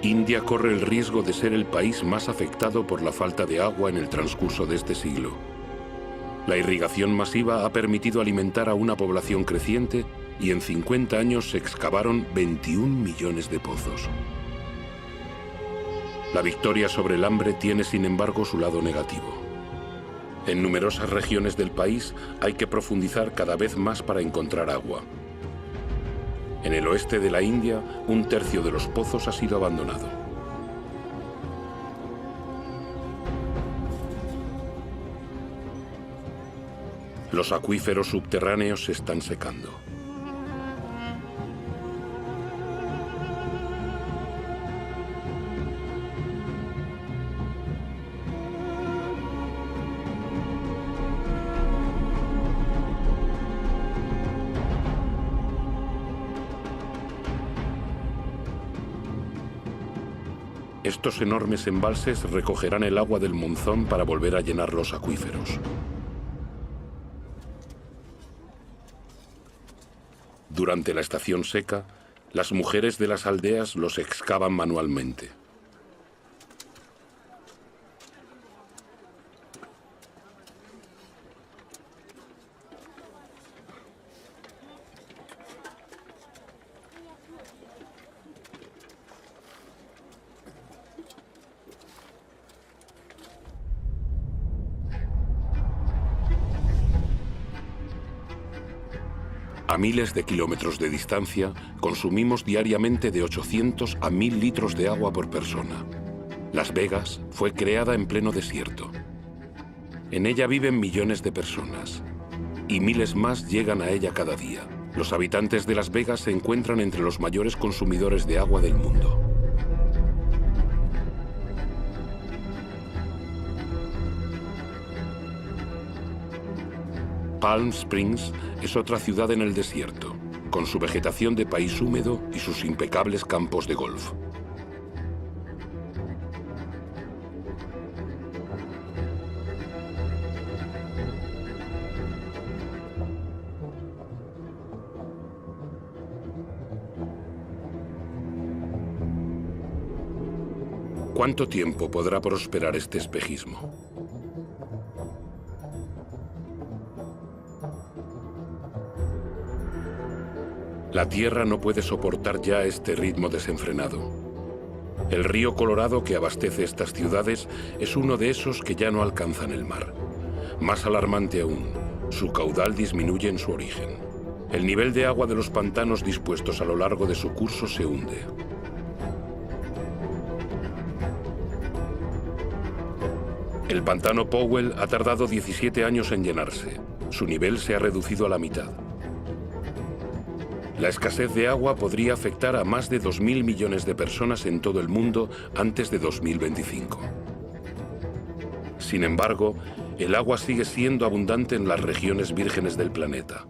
India corre el riesgo de ser el país más afectado por la falta de agua en el transcurso de este siglo. La irrigación masiva ha permitido alimentar a una población creciente y en 50 años se excavaron 21 millones de pozos. La victoria sobre el hambre tiene, sin embargo, su lado negativo. En numerosas regiones del país hay que profundizar cada vez más para encontrar agua. En el oeste de la India, un tercio de los pozos ha sido abandonado. Los acuíferos subterráneos se están secando. Estos enormes embalses recogerán el agua del monzón para volver a llenar los acuíferos. Durante la estación seca, las mujeres de las aldeas los excavan manualmente. A miles de kilómetros de distancia, consumimos diariamente de 800 a 1000 litros de agua por persona. Las Vegas fue creada en pleno desierto. En ella viven millones de personas y miles más llegan a ella cada día. Los habitantes de Las Vegas se encuentran entre los mayores consumidores de agua del mundo. Palm Springs es otra ciudad en el desierto, con su vegetación de país húmedo y sus impecables campos de golf. ¿Cuánto tiempo podrá prosperar este espejismo? La Tierra no puede soportar ya este ritmo desenfrenado. El río Colorado que abastece estas ciudades es uno de esos que ya no alcanzan el mar. Más alarmante aún, su caudal disminuye en su origen. El nivel de agua de los pantanos dispuestos a lo largo de su curso se hunde. El pantano Powell ha tardado 17 años en llenarse. Su nivel se ha reducido a la mitad. La escasez de agua podría afectar a más de 2.000 millones de personas en todo el mundo antes de 2025. Sin embargo, el agua sigue siendo abundante en las regiones vírgenes del planeta.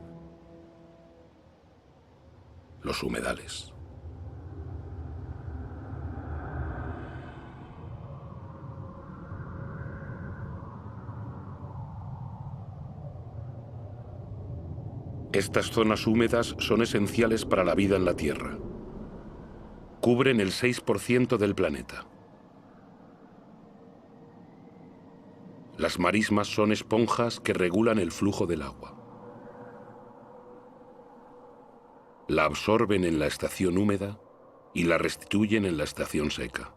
Los humedales. Estas zonas húmedas son esenciales para la vida en la Tierra. Cubren el 6% del planeta. Las marismas son esponjas que regulan el flujo del agua. La absorben en la estación húmeda y la restituyen en la estación seca.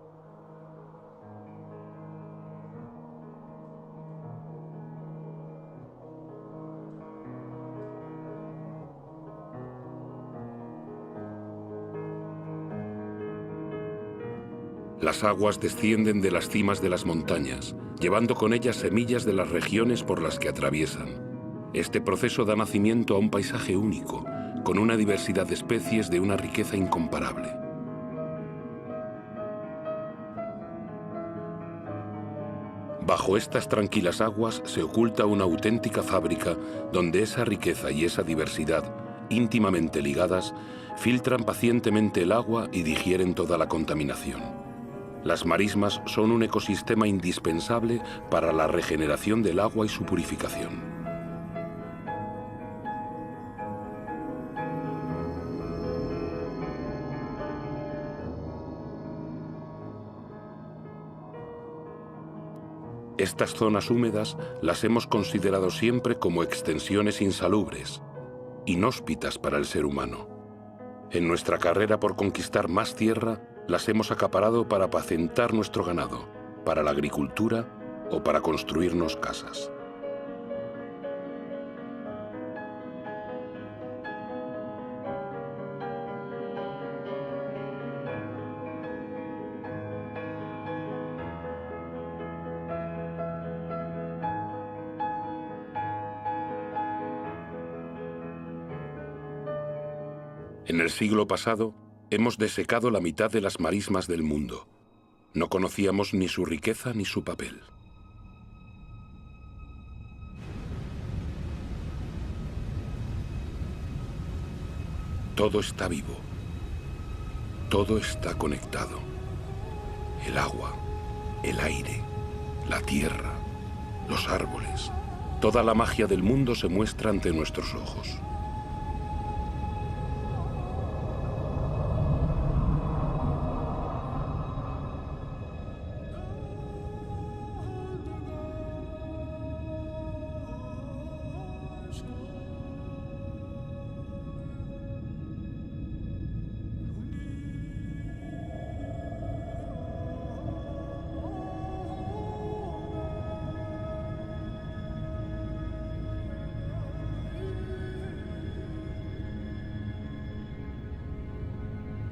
Las aguas descienden de las cimas de las montañas, llevando con ellas semillas de las regiones por las que atraviesan. Este proceso da nacimiento a un paisaje único, con una diversidad de especies de una riqueza incomparable. Bajo estas tranquilas aguas se oculta una auténtica fábrica donde esa riqueza y esa diversidad, íntimamente ligadas, filtran pacientemente el agua y digieren toda la contaminación. Las marismas son un ecosistema indispensable para la regeneración del agua y su purificación. Estas zonas húmedas las hemos considerado siempre como extensiones insalubres, inhóspitas para el ser humano. En nuestra carrera por conquistar más tierra, las hemos acaparado para apacentar nuestro ganado, para la agricultura o para construirnos casas. En el siglo pasado, hemos desecado la mitad de las marismas del mundo. No conocíamos ni su riqueza ni su papel. Todo está vivo. Todo está conectado. El agua, el aire, la tierra, los árboles. Toda la magia del mundo se muestra ante nuestros ojos.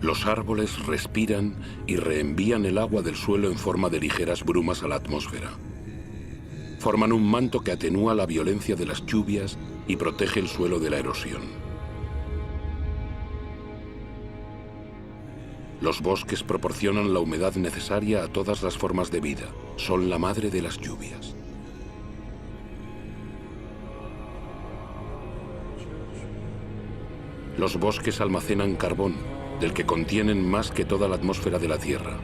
Los árboles respiran y reenvían el agua del suelo en forma de ligeras brumas a la atmósfera. Forman un manto que atenúa la violencia de las lluvias y protege el suelo de la erosión. Los bosques proporcionan la humedad necesaria a todas las formas de vida. Son la madre de las lluvias. Los bosques almacenan carbón, del que contienen más que toda la atmósfera de la Tierra.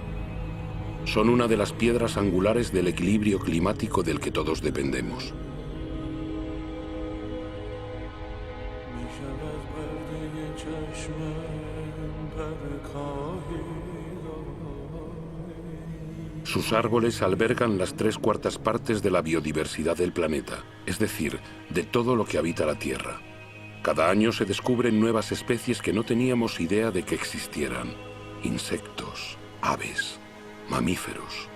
Son una de las piedras angulares del equilibrio climático del que todos dependemos. Sus árboles albergan las 3/4 partes de la biodiversidad del planeta, es decir, de todo lo que habita la Tierra. Cada año se descubren nuevas especies que no teníamos idea de que existieran. Insectos, aves, mamíferos.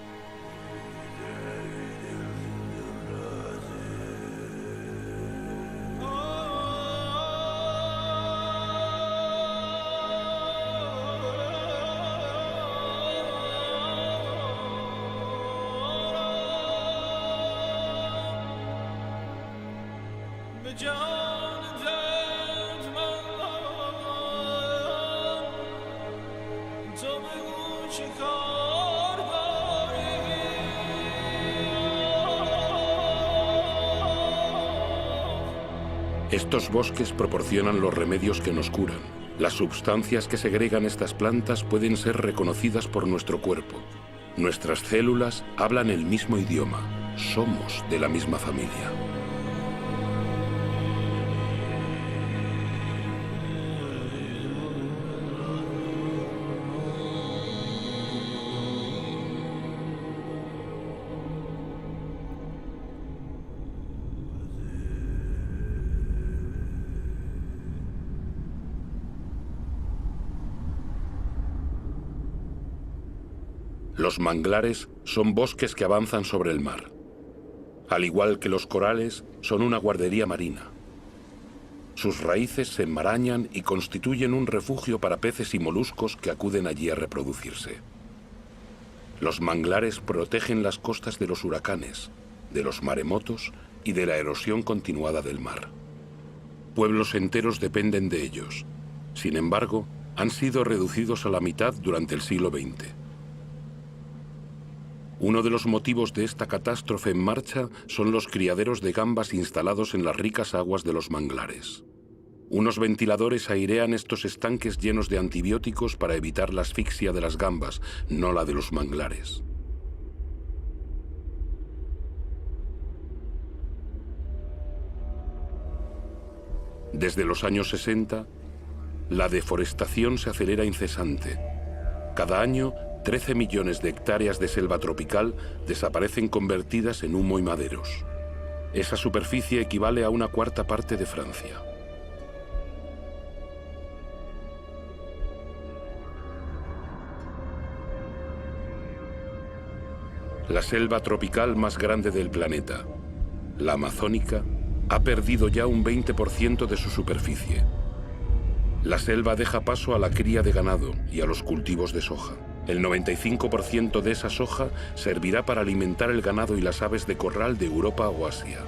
Estos bosques proporcionan los remedios que nos curan. Las sustancias que segregan estas plantas pueden ser reconocidas por nuestro cuerpo. Nuestras células hablan el mismo idioma. Somos de la misma familia. Los manglares son bosques que avanzan sobre el mar. Al igual que los corales, son una guardería marina. Sus raíces se enmarañan y constituyen un refugio para peces y moluscos que acuden allí a reproducirse. Los manglares protegen las costas de los huracanes, de los maremotos y de la erosión continuada del mar. Pueblos enteros dependen de ellos. Sin embargo, han sido reducidos a la mitad durante el siglo XX. Uno de los motivos de esta catástrofe en marcha son los criaderos de gambas instalados en las ricas aguas de los manglares. Unos ventiladores airean estos estanques llenos de antibióticos para evitar la asfixia de las gambas, no la de los manglares. Desde los años 60, la deforestación se acelera incesante. Cada año, 13 millones de hectáreas de selva tropical desaparecen convertidas en humo y maderos. Esa superficie equivale a 1/4 parte de Francia. La selva tropical más grande del planeta, la amazónica, ha perdido ya un 20% de su superficie. La selva deja paso a la cría de ganado y a los cultivos de soja. El 95% de esa soja servirá para alimentar el ganado y las aves de corral de Europa o Asia.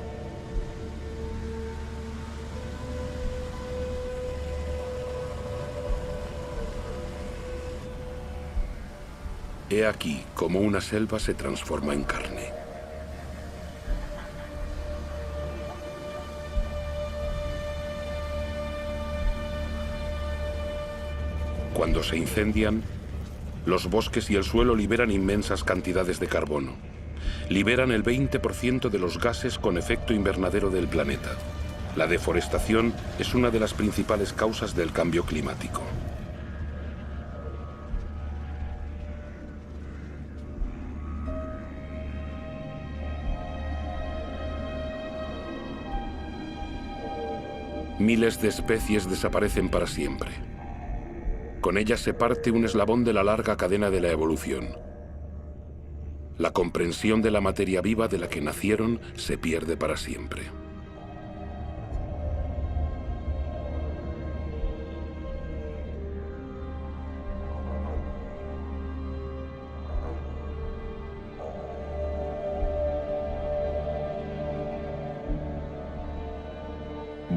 He aquí cómo una selva se transforma en carne. Cuando se incendian, los bosques y el suelo liberan inmensas cantidades de carbono. Liberan el 20% de los gases con efecto invernadero del planeta. La deforestación es una de las principales causas del cambio climático. Miles de especies desaparecen para siempre. Con ellas se parte un eslabón de la larga cadena de la evolución. La comprensión de la materia viva de la que nacieron se pierde para siempre.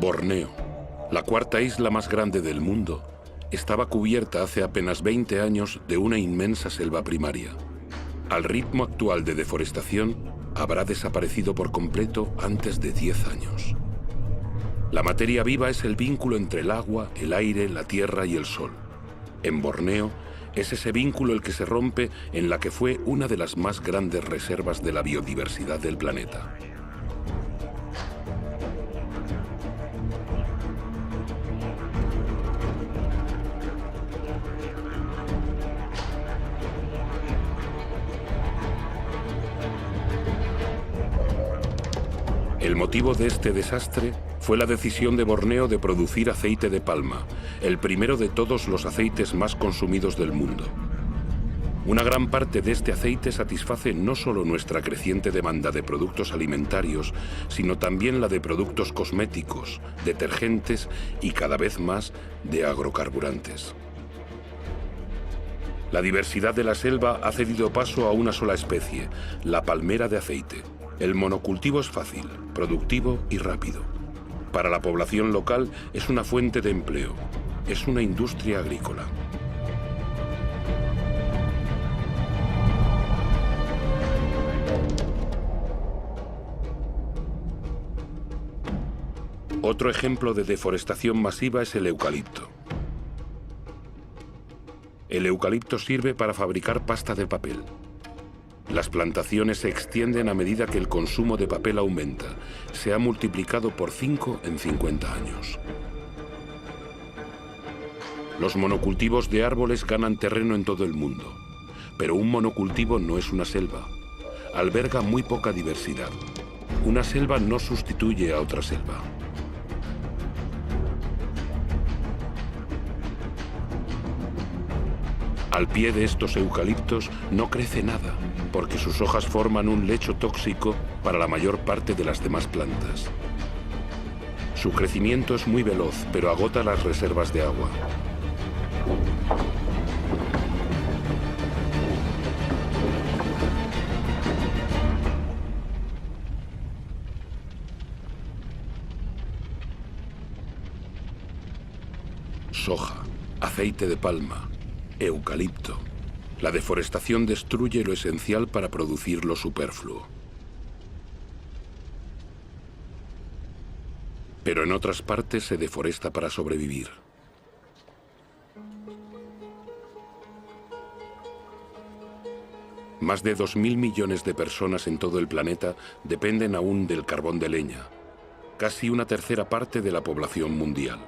Borneo, la cuarta isla más grande del mundo, estaba cubierta hace apenas 20 años de una inmensa selva primaria. Al ritmo actual de deforestación, habrá desaparecido por completo antes de 10 años. La materia viva es el vínculo entre el agua, el aire, la tierra y el sol. En Borneo, es ese vínculo el que se rompe en la que fue una de las más grandes reservas de la biodiversidad del planeta. El motivo de este desastre fue la decisión de Borneo de producir aceite de palma, el primero de todos los aceites más consumidos del mundo. Una gran parte de este aceite satisface no solo nuestra creciente demanda de productos alimentarios, sino también la de productos cosméticos, detergentes y cada vez más de agrocarburantes. La diversidad de la selva ha cedido paso a una sola especie, la palmera de aceite. El monocultivo es fácil, productivo y rápido. Para la población local es una fuente de empleo, es una industria agrícola. Otro ejemplo de deforestación masiva es el eucalipto. El eucalipto sirve para fabricar pasta de papel. Las plantaciones se extienden a medida que el consumo de papel aumenta. Se ha multiplicado por 5 en 50 años. Los monocultivos de árboles ganan terreno en todo el mundo. Pero un monocultivo no es una selva. Alberga muy poca diversidad. Una selva no sustituye a otra selva. Al pie de estos eucaliptos no crece nada, porque sus hojas forman un lecho tóxico para la mayor parte de las demás plantas. Su crecimiento es muy veloz, pero agota las reservas de agua. Soja, aceite de palma, eucalipto. La deforestación destruye lo esencial para producir lo superfluo. Pero en otras partes se deforesta para sobrevivir. Más de 2.000 millones de personas en todo el planeta dependen aún del carbón de leña, casi una tercera parte de la población mundial.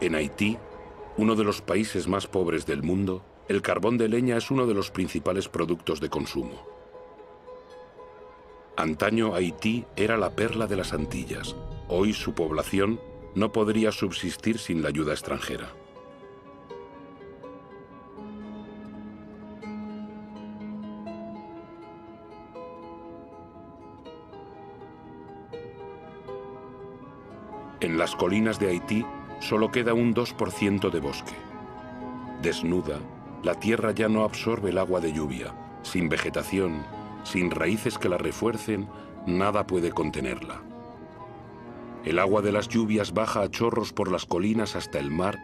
En Haití, uno de los países más pobres del mundo, el carbón de leña es uno de los principales productos de consumo. Antaño Haití era la perla de las Antillas. Hoy su población no podría subsistir sin la ayuda extranjera. En las colinas de Haití solo queda un 2% de bosque. Desnuda, la tierra ya no absorbe el agua de lluvia. Sin vegetación, sin raíces que la refuercen, nada puede contenerla. El agua de las lluvias baja a chorros por las colinas hasta el mar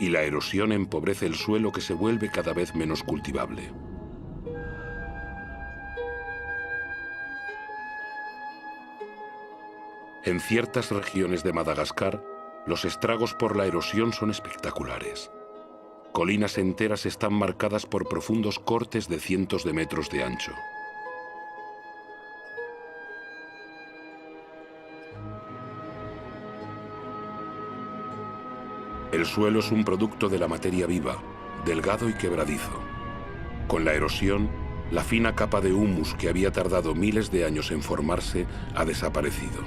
y la erosión empobrece el suelo que se vuelve cada vez menos cultivable. En ciertas regiones de Madagascar, los estragos por la erosión son espectaculares. Colinas enteras están marcadas por profundos cortes de cientos de metros de ancho. El suelo es un producto de la materia viva, delgado y quebradizo. Con la erosión, la fina capa de humus que había tardado miles de años en formarse ha desaparecido.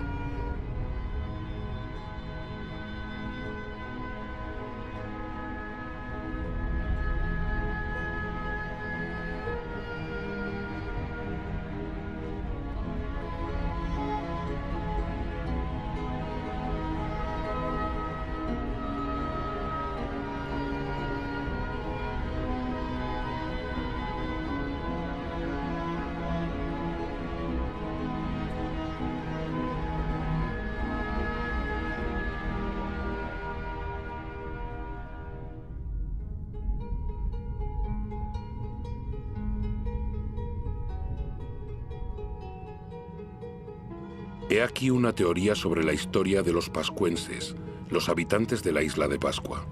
He aquí una teoría sobre la historia de los pascuenses, los habitantes de la isla de Pascua.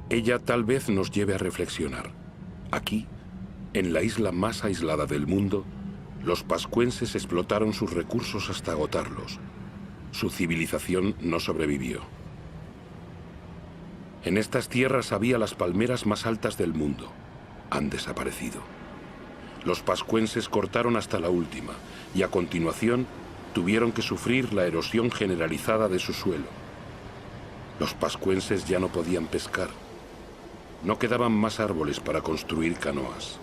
Ella tal vez nos lleve a reflexionar. Aquí, en la isla más aislada del mundo, los pascuenses explotaron sus recursos hasta agotarlos. Su civilización no sobrevivió. En estas tierras había las palmeras más altas del mundo. Han desaparecido. Los pascuenses cortaron hasta la última y a continuación tuvieron que sufrir la erosión generalizada de su suelo. Los pascuenses ya no podían pescar. No quedaban más árboles para construir canoas.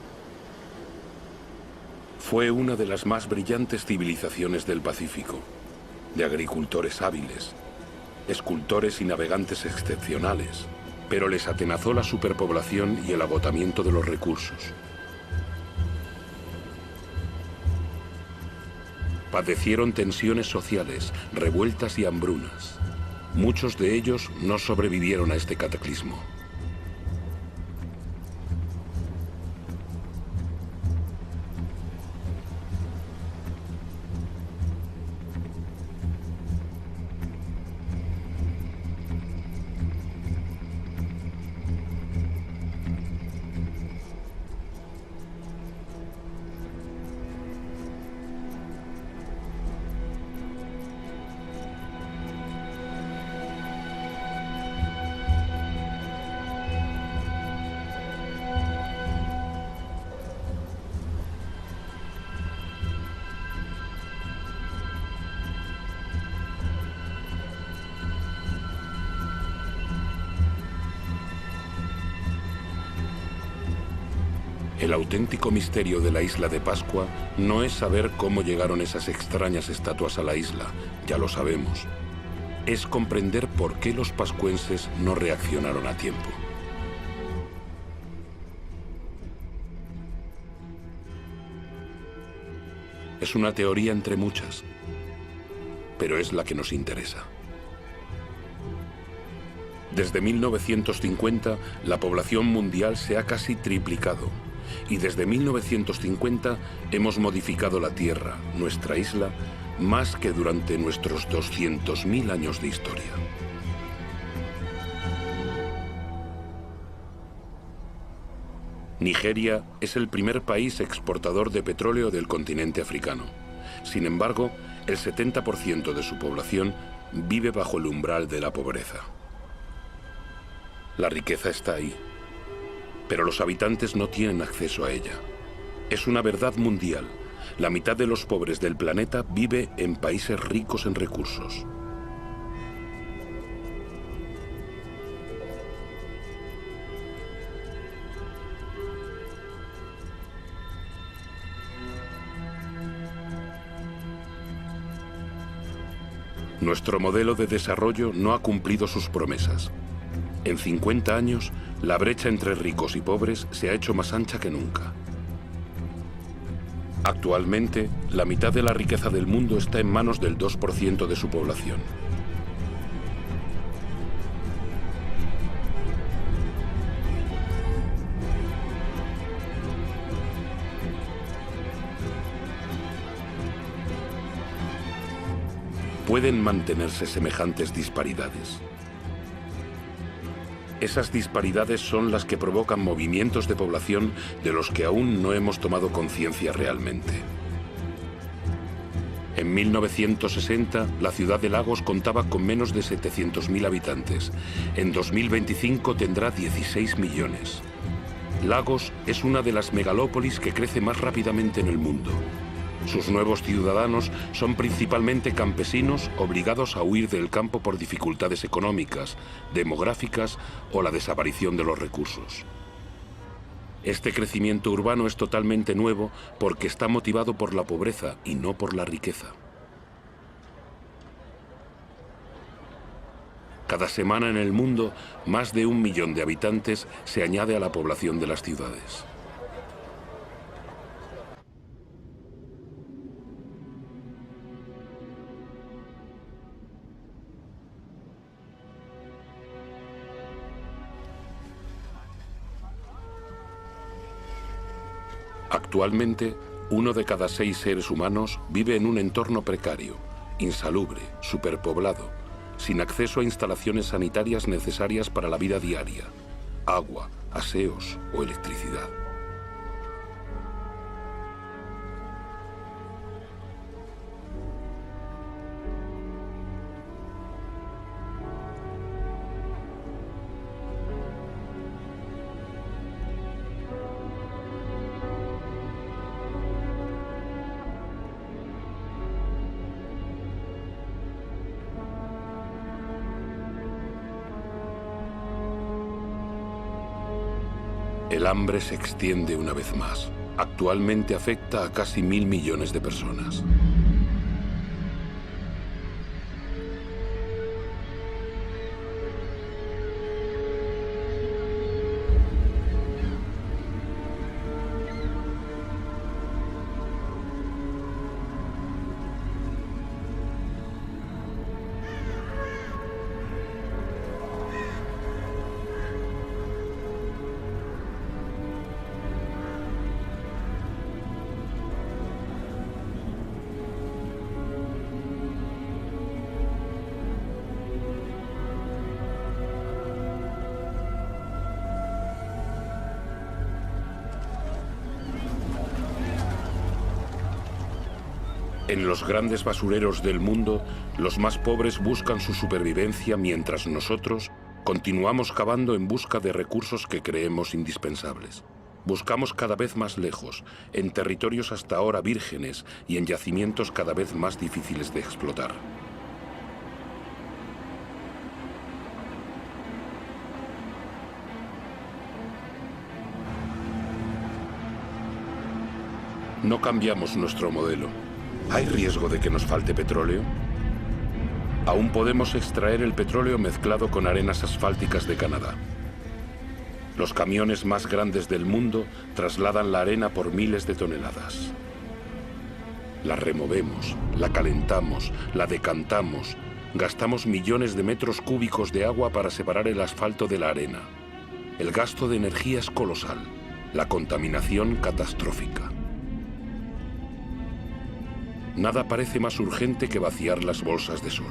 Fue una de las más brillantes civilizaciones del Pacífico, de agricultores hábiles, escultores y navegantes excepcionales, pero les atenazó la superpoblación y el agotamiento de los recursos. Padecieron tensiones sociales, revueltas y hambrunas. Muchos de ellos no sobrevivieron a este cataclismo. El auténtico misterio de la isla de Pascua no es saber cómo llegaron esas extrañas estatuas a la isla, ya lo sabemos. Es comprender por qué los pascuenses no reaccionaron a tiempo. Es una teoría entre muchas, pero es la que nos interesa. Desde 1950, la población mundial se ha casi triplicado. Y desde 1950 hemos modificado la Tierra, nuestra isla, más que durante nuestros 200.000 años de historia. Nigeria es el primer país exportador de petróleo del continente africano. Sin embargo, el 70% de su población vive bajo el umbral de la pobreza. La riqueza está ahí, pero los habitantes no tienen acceso a ella. Es una verdad mundial. La mitad de los pobres del planeta vive en países ricos en recursos. Nuestro modelo de desarrollo no ha cumplido sus promesas. En 50 años, la brecha entre ricos y pobres se ha hecho más ancha que nunca. Actualmente, la mitad de la riqueza del mundo está en manos del 2% de su población. ¿Pueden mantenerse semejantes disparidades? Esas disparidades son las que provocan movimientos de población de los que aún no hemos tomado conciencia realmente. En 1960, la ciudad de Lagos contaba con menos de 700.000 habitantes. En 2025 tendrá 16 millones. Lagos es una de las megalópolis que crece más rápidamente en el mundo. Sus nuevos ciudadanos son principalmente campesinos obligados a huir del campo por dificultades económicas, demográficas o la desaparición de los recursos. Este crecimiento urbano es totalmente nuevo porque está motivado por la pobreza y no por la riqueza. Cada semana en el mundo, más de 1 millón de habitantes se añade a la población de las ciudades. Actualmente, 1 de cada 6 seres humanos vive en un entorno precario, insalubre, superpoblado, sin acceso a instalaciones sanitarias necesarias para la vida diaria, agua, aseos o electricidad. El hambre se extiende una vez más. Actualmente afecta a casi 1.000 millones de personas. En los grandes basureros del mundo, los más pobres buscan su supervivencia mientras nosotros continuamos cavando en busca de recursos que creemos indispensables. Buscamos cada vez más lejos, en territorios hasta ahora vírgenes y en yacimientos cada vez más difíciles de explotar. No cambiamos nuestro modelo. ¿Hay riesgo de que nos falte petróleo? Aún podemos extraer el petróleo mezclado con arenas asfálticas de Canadá. Los camiones más grandes del mundo trasladan la arena por miles de toneladas. La removemos, la calentamos, la decantamos, gastamos millones de metros cúbicos de agua para separar el asfalto de la arena. El gasto de energía es colosal, la contaminación catastrófica. Nada parece más urgente que vaciar las bolsas de sol.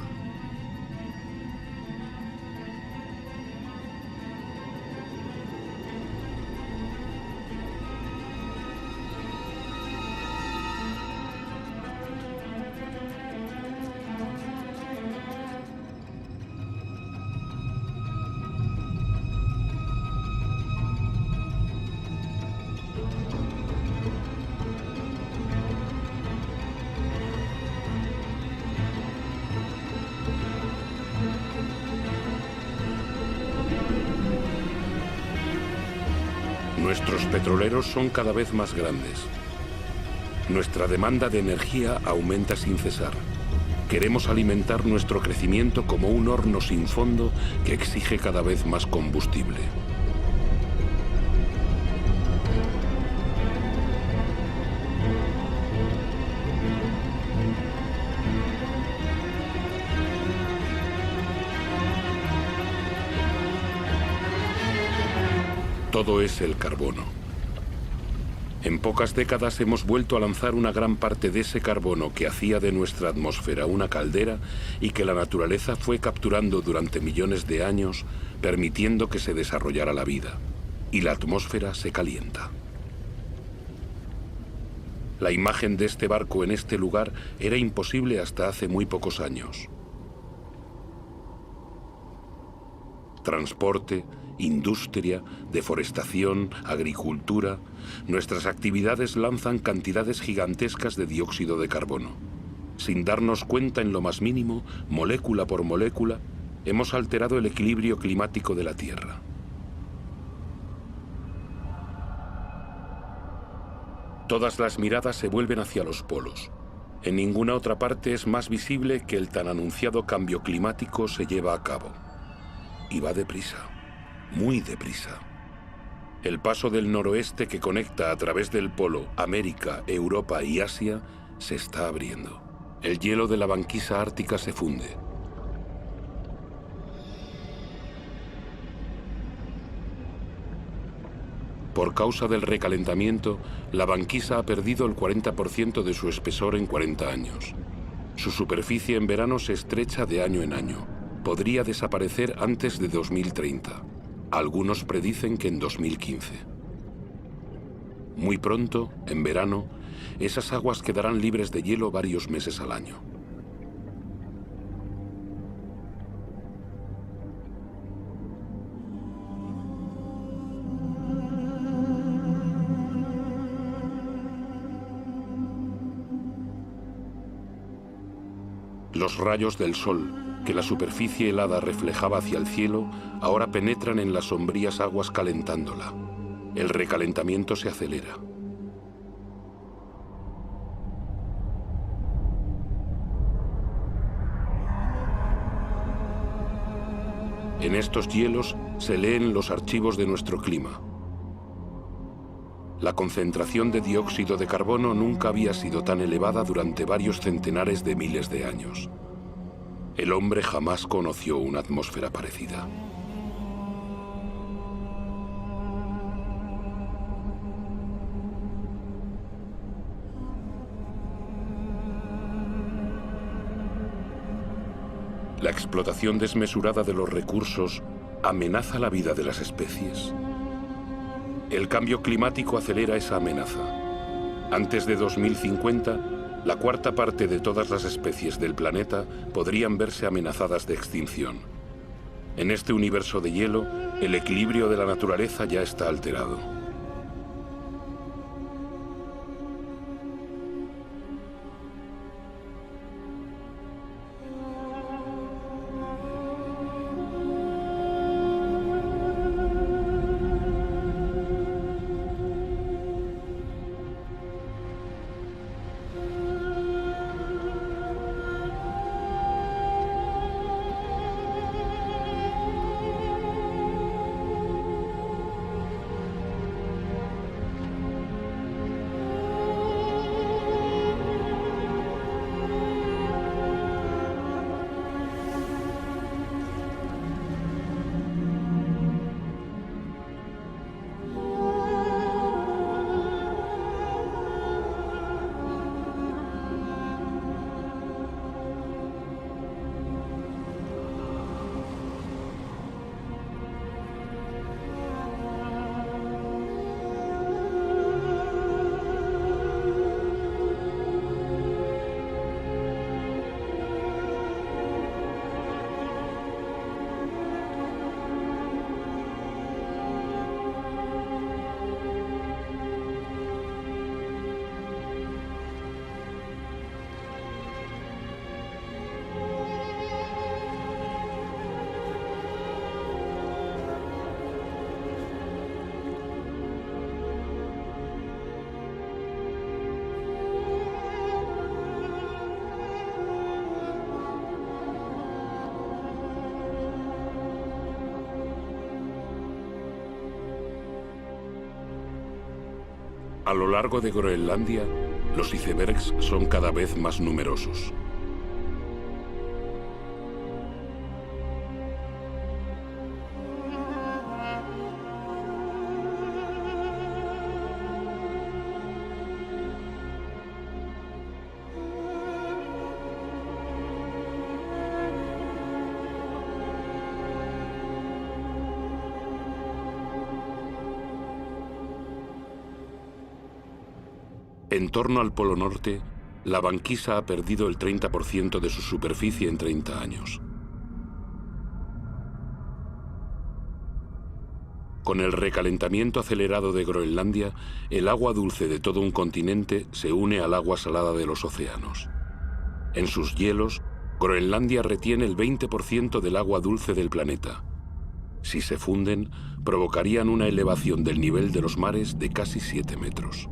Nuestros petroleros son cada vez más grandes. Nuestra demanda de energía aumenta sin cesar. Queremos alimentar nuestro crecimiento como un horno sin fondo que exige cada vez más combustible. Todo es el carbono. En pocas décadas hemos vuelto a lanzar una gran parte de ese carbono que hacía de nuestra atmósfera una caldera y que la naturaleza fue capturando durante millones de años, permitiendo que se desarrollara la vida. Y la atmósfera se calienta. La imagen de este barco en este lugar era imposible hasta hace muy pocos años. Transporte, industria, deforestación, agricultura, nuestras actividades lanzan cantidades gigantescas de dióxido de carbono. Sin darnos cuenta en lo más mínimo, molécula por molécula, hemos alterado el equilibrio climático de la Tierra. Todas las miradas se vuelven hacia los polos. En ninguna otra parte es más visible que el tan anunciado cambio climático se lleva a cabo. Y va deprisa. Muy deprisa. El paso del noroeste que conecta a través del polo América, Europa y Asia se está abriendo. El hielo de la banquisa ártica se funde. Por causa del recalentamiento, la banquisa ha perdido el 40% de su espesor en 40 años. Su superficie en verano se estrecha de año en año. Podría desaparecer antes de 2030. Algunos predicen que en 2015. Muy pronto, en verano, esas aguas quedarán libres de hielo varios meses al año. Los rayos del sol, que la superficie helada reflejaba hacia el cielo, ahora penetran en las sombrías aguas calentándola. El recalentamiento se acelera. En estos hielos se leen los archivos de nuestro clima. La concentración de dióxido de carbono nunca había sido tan elevada durante varios centenares de miles de años. El hombre jamás conoció una atmósfera parecida. La explotación desmesurada de los recursos amenaza la vida de las especies. El cambio climático acelera esa amenaza. Antes de 2050, la cuarta parte de todas las especies del planeta podrían verse amenazadas de extinción. En este universo de hielo, el equilibrio de la naturaleza ya está alterado. A lo largo de Groenlandia, los icebergs son cada vez más numerosos. En torno al Polo Norte, la banquisa ha perdido el 30% de su superficie en 30 años. Con el recalentamiento acelerado de Groenlandia, el agua dulce de todo un continente se une al agua salada de los océanos. En sus hielos, Groenlandia retiene el 20% del agua dulce del planeta. Si se funden, provocarían una elevación del nivel de los mares de casi 7 metros.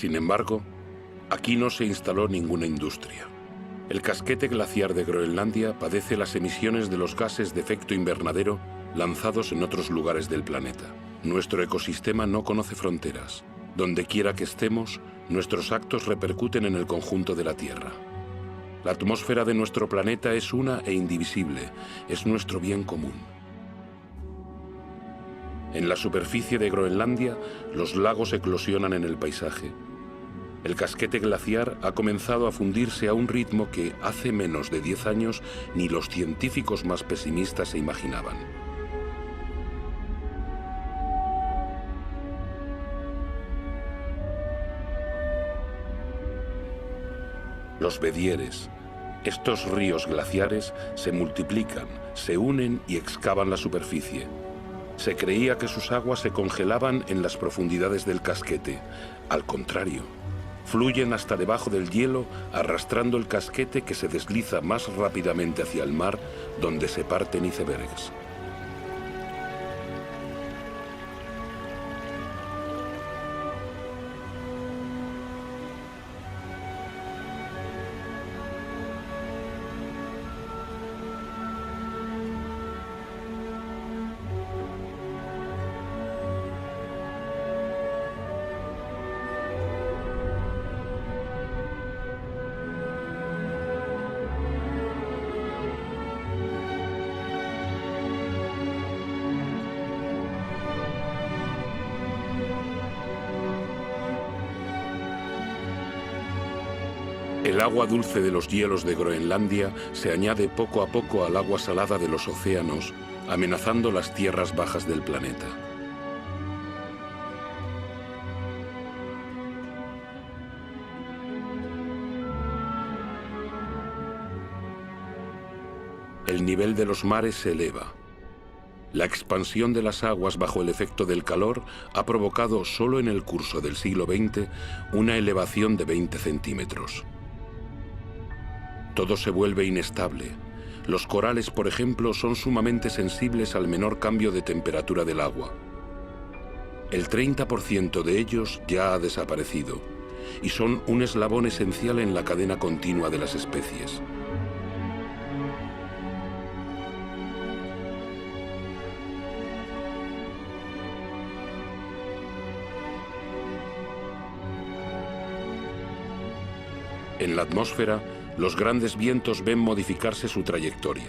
Sin embargo, aquí no se instaló ninguna industria. El casquete glaciar de Groenlandia padece las emisiones de los gases de efecto invernadero lanzados en otros lugares del planeta. Nuestro ecosistema no conoce fronteras. Donde quiera que estemos, nuestros actos repercuten en el conjunto de la Tierra. La atmósfera de nuestro planeta es una e indivisible, es nuestro bien común. En la superficie de Groenlandia, los lagos eclosionan en el paisaje. El casquete glaciar ha comenzado a fundirse a un ritmo que hace menos de 10 años ni los científicos más pesimistas se imaginaban. Los bedieres, estos ríos glaciares, se multiplican, se unen y excavan la superficie. Se creía que sus aguas se congelaban en las profundidades del casquete. Al contrario, fluyen hasta debajo del hielo, arrastrando el casquete que se desliza más rápidamente hacia el mar, donde se parten icebergs. El agua dulce de los hielos de Groenlandia se añade poco a poco al agua salada de los océanos, amenazando las tierras bajas del planeta. El nivel de los mares se eleva. La expansión de las aguas bajo el efecto del calor ha provocado solo en el curso del siglo XX una elevación de 20 centímetros. Todo se vuelve inestable. Los corales, por ejemplo, son sumamente sensibles al menor cambio de temperatura del agua. El 30% de ellos ya ha desaparecido y son un eslabón esencial en la cadena continua de las especies. En la atmósfera, los grandes vientos ven modificarse su trayectoria.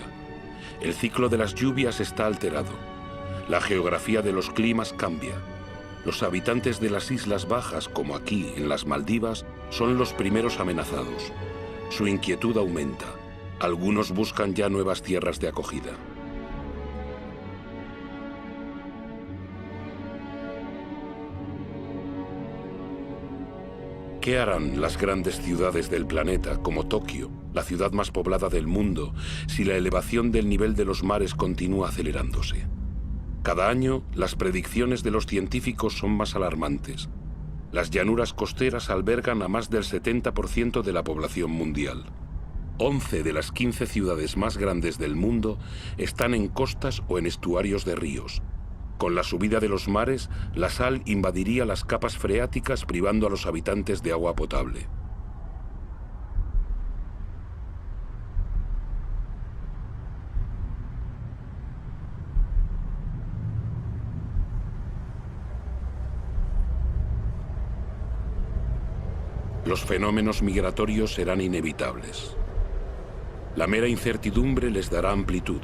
El ciclo de las lluvias está alterado. La geografía de los climas cambia. Los habitantes de las islas bajas, como aquí en las Maldivas, son los primeros amenazados. Su inquietud aumenta. Algunos buscan ya nuevas tierras de acogida. ¿Qué harán las grandes ciudades del planeta, como Tokio, la ciudad más poblada del mundo, si la elevación del nivel de los mares continúa acelerándose? Cada año, las predicciones de los científicos son más alarmantes. Las llanuras costeras albergan a más del 70% de la población mundial. 11 de las 15 ciudades más grandes del mundo están en costas o en estuarios de ríos. Con la subida de los mares, la sal invadiría las capas freáticas, privando a los habitantes de agua potable. Los fenómenos migratorios serán inevitables. La mera incertidumbre les dará amplitud.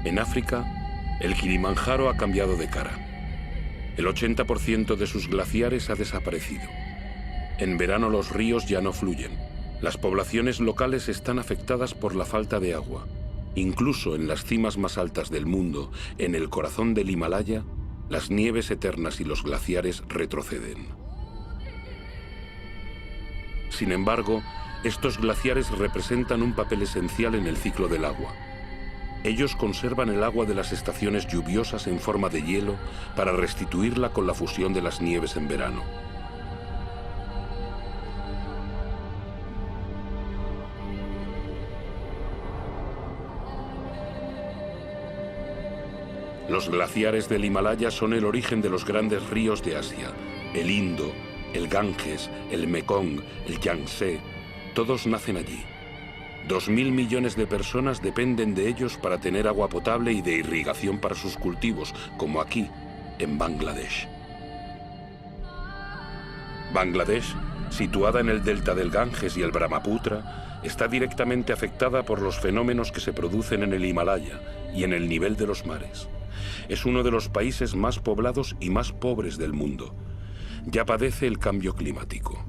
En África, el Kilimanjaro ha cambiado de cara. El 80% de sus glaciares ha desaparecido. En verano los ríos ya no fluyen. Las poblaciones locales están afectadas por la falta de agua. Incluso en las cimas más altas del mundo, en el corazón del Himalaya, las nieves eternas y los glaciares retroceden. Sin embargo, estos glaciares representan un papel esencial en el ciclo del agua. Ellos conservan el agua de las estaciones lluviosas en forma de hielo para restituirla con la fusión de las nieves en verano. Los glaciares del Himalaya son el origen de los grandes ríos de Asia: el Indo, el Ganges, el Mekong, el Yangtze. Todos nacen allí. 2.000 millones de personas dependen de ellos para tener agua potable y de irrigación para sus cultivos, como aquí, en Bangladesh. Bangladesh, situada en el delta del Ganges y el Brahmaputra, está directamente afectada por los fenómenos que se producen en el Himalaya y en el nivel de los mares. Es uno de los países más poblados y más pobres del mundo. Ya padece el cambio climático.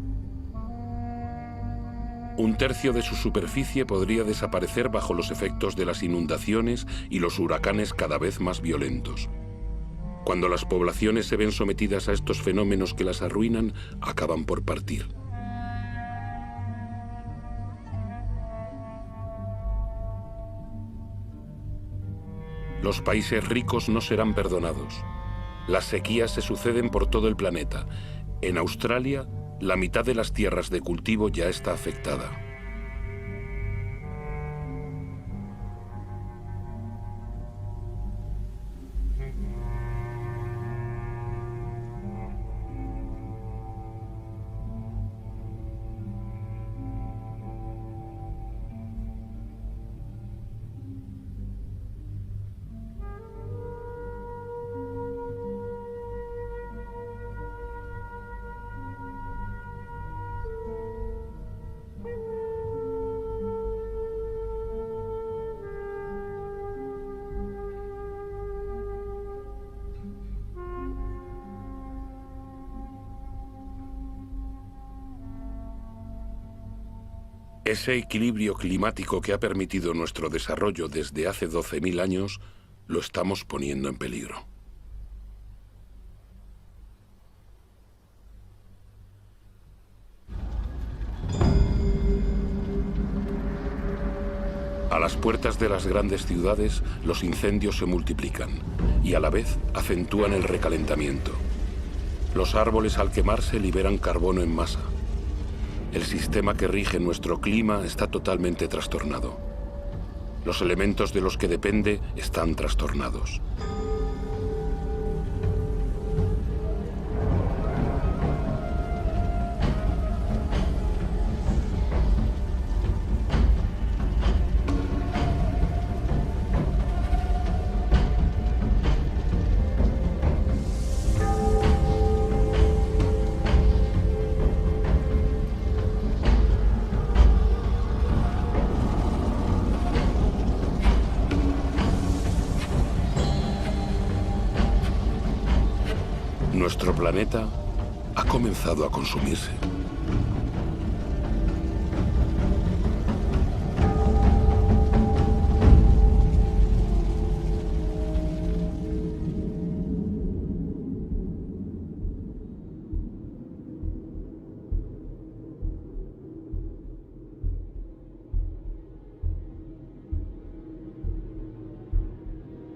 Un tercio de su superficie podría desaparecer bajo los efectos de las inundaciones y los huracanes cada vez más violentos. Cuando las poblaciones se ven sometidas a estos fenómenos que las arruinan, acaban por partir. Los países ricos no serán perdonados. Las sequías se suceden por todo el planeta. En Australia, la mitad de las tierras de cultivo ya está afectada. Ese equilibrio climático que ha permitido nuestro desarrollo desde hace 12.000 años, lo estamos poniendo en peligro. A las puertas de las grandes ciudades, los incendios se multiplican y a la vez acentúan el recalentamiento. Los árboles al quemarse liberan carbono en masa. El sistema que rige nuestro clima está totalmente trastornado. Los elementos de los que depende están trastornados. Nuestro planeta ha comenzado a consumirse.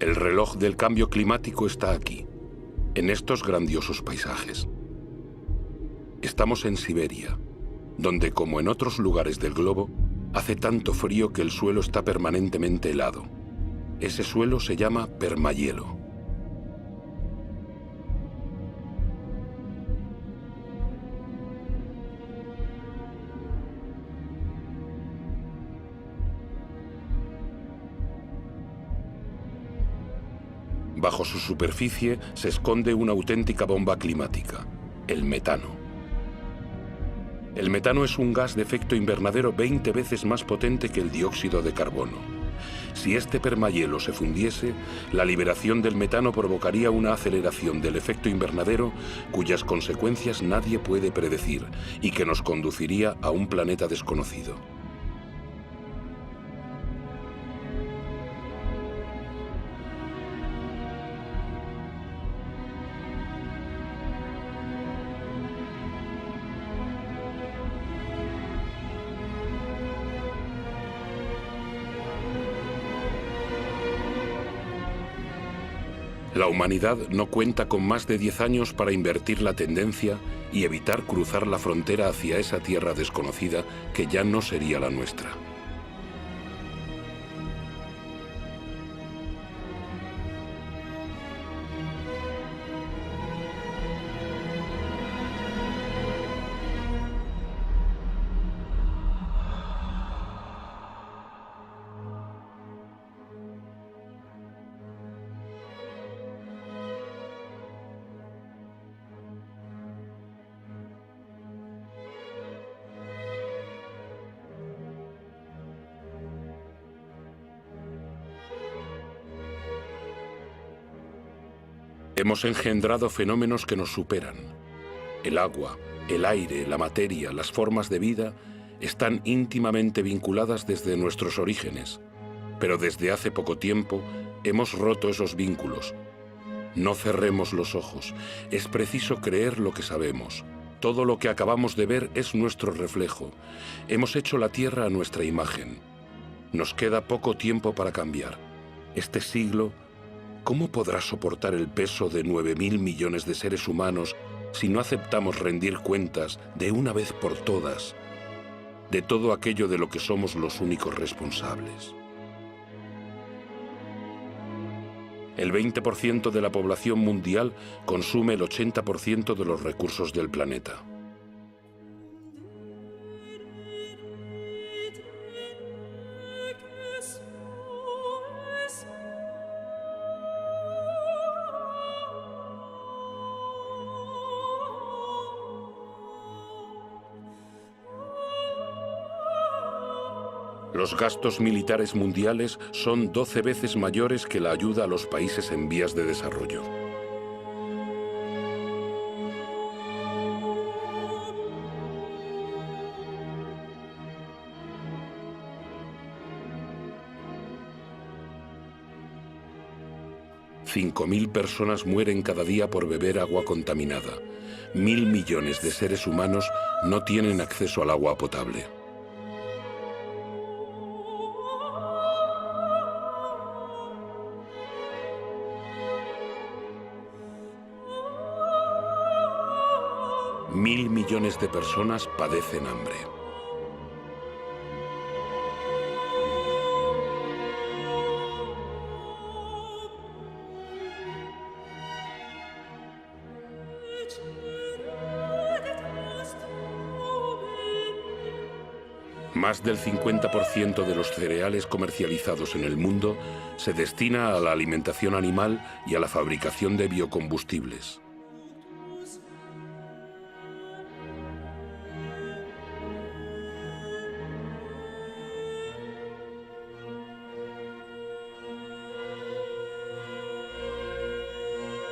El reloj del cambio climático está aquí, en estos grandiosos paisajes. Estamos en Siberia, donde, como en otros lugares del globo, hace tanto frío que el suelo está permanentemente helado. Ese suelo se llama permahielo. Bajo su superficie se esconde una auténtica bomba climática, el metano. El metano es un gas de efecto invernadero 20 veces más potente que el dióxido de carbono. Si este permahielo se fundiese, la liberación del metano provocaría una aceleración del efecto invernadero cuyas consecuencias nadie puede predecir y que nos conduciría a un planeta desconocido. La humanidad no cuenta con más de 10 años para invertir la tendencia y evitar cruzar la frontera hacia esa tierra desconocida que ya no sería la nuestra. Hemos engendrado fenómenos que nos superan. El agua, el aire, la materia, las formas de vida están íntimamente vinculadas desde nuestros orígenes, pero desde hace poco tiempo hemos roto esos vínculos. No cerremos los ojos, es preciso creer lo que sabemos. Todo lo que acabamos de ver es nuestro reflejo. Hemos hecho la Tierra a nuestra imagen. Nos queda poco tiempo para cambiar. Este siglo, ¿cómo podrá soportar el peso de 9.000 millones de seres humanos si no aceptamos rendir cuentas de una vez por todas de todo aquello de lo que somos los únicos responsables? El 20% de la población mundial consume el 80% de los recursos del planeta. Los gastos militares mundiales son 12 veces mayores que la ayuda a los países en vías de desarrollo. $5.000 personas mueren cada día por beber agua contaminada. 1.000 millones de seres humanos no tienen acceso al agua potable. Mil millones de personas padecen hambre. Más del 50% de los cereales comercializados en el mundo se destina a la alimentación animal y a la fabricación de biocombustibles.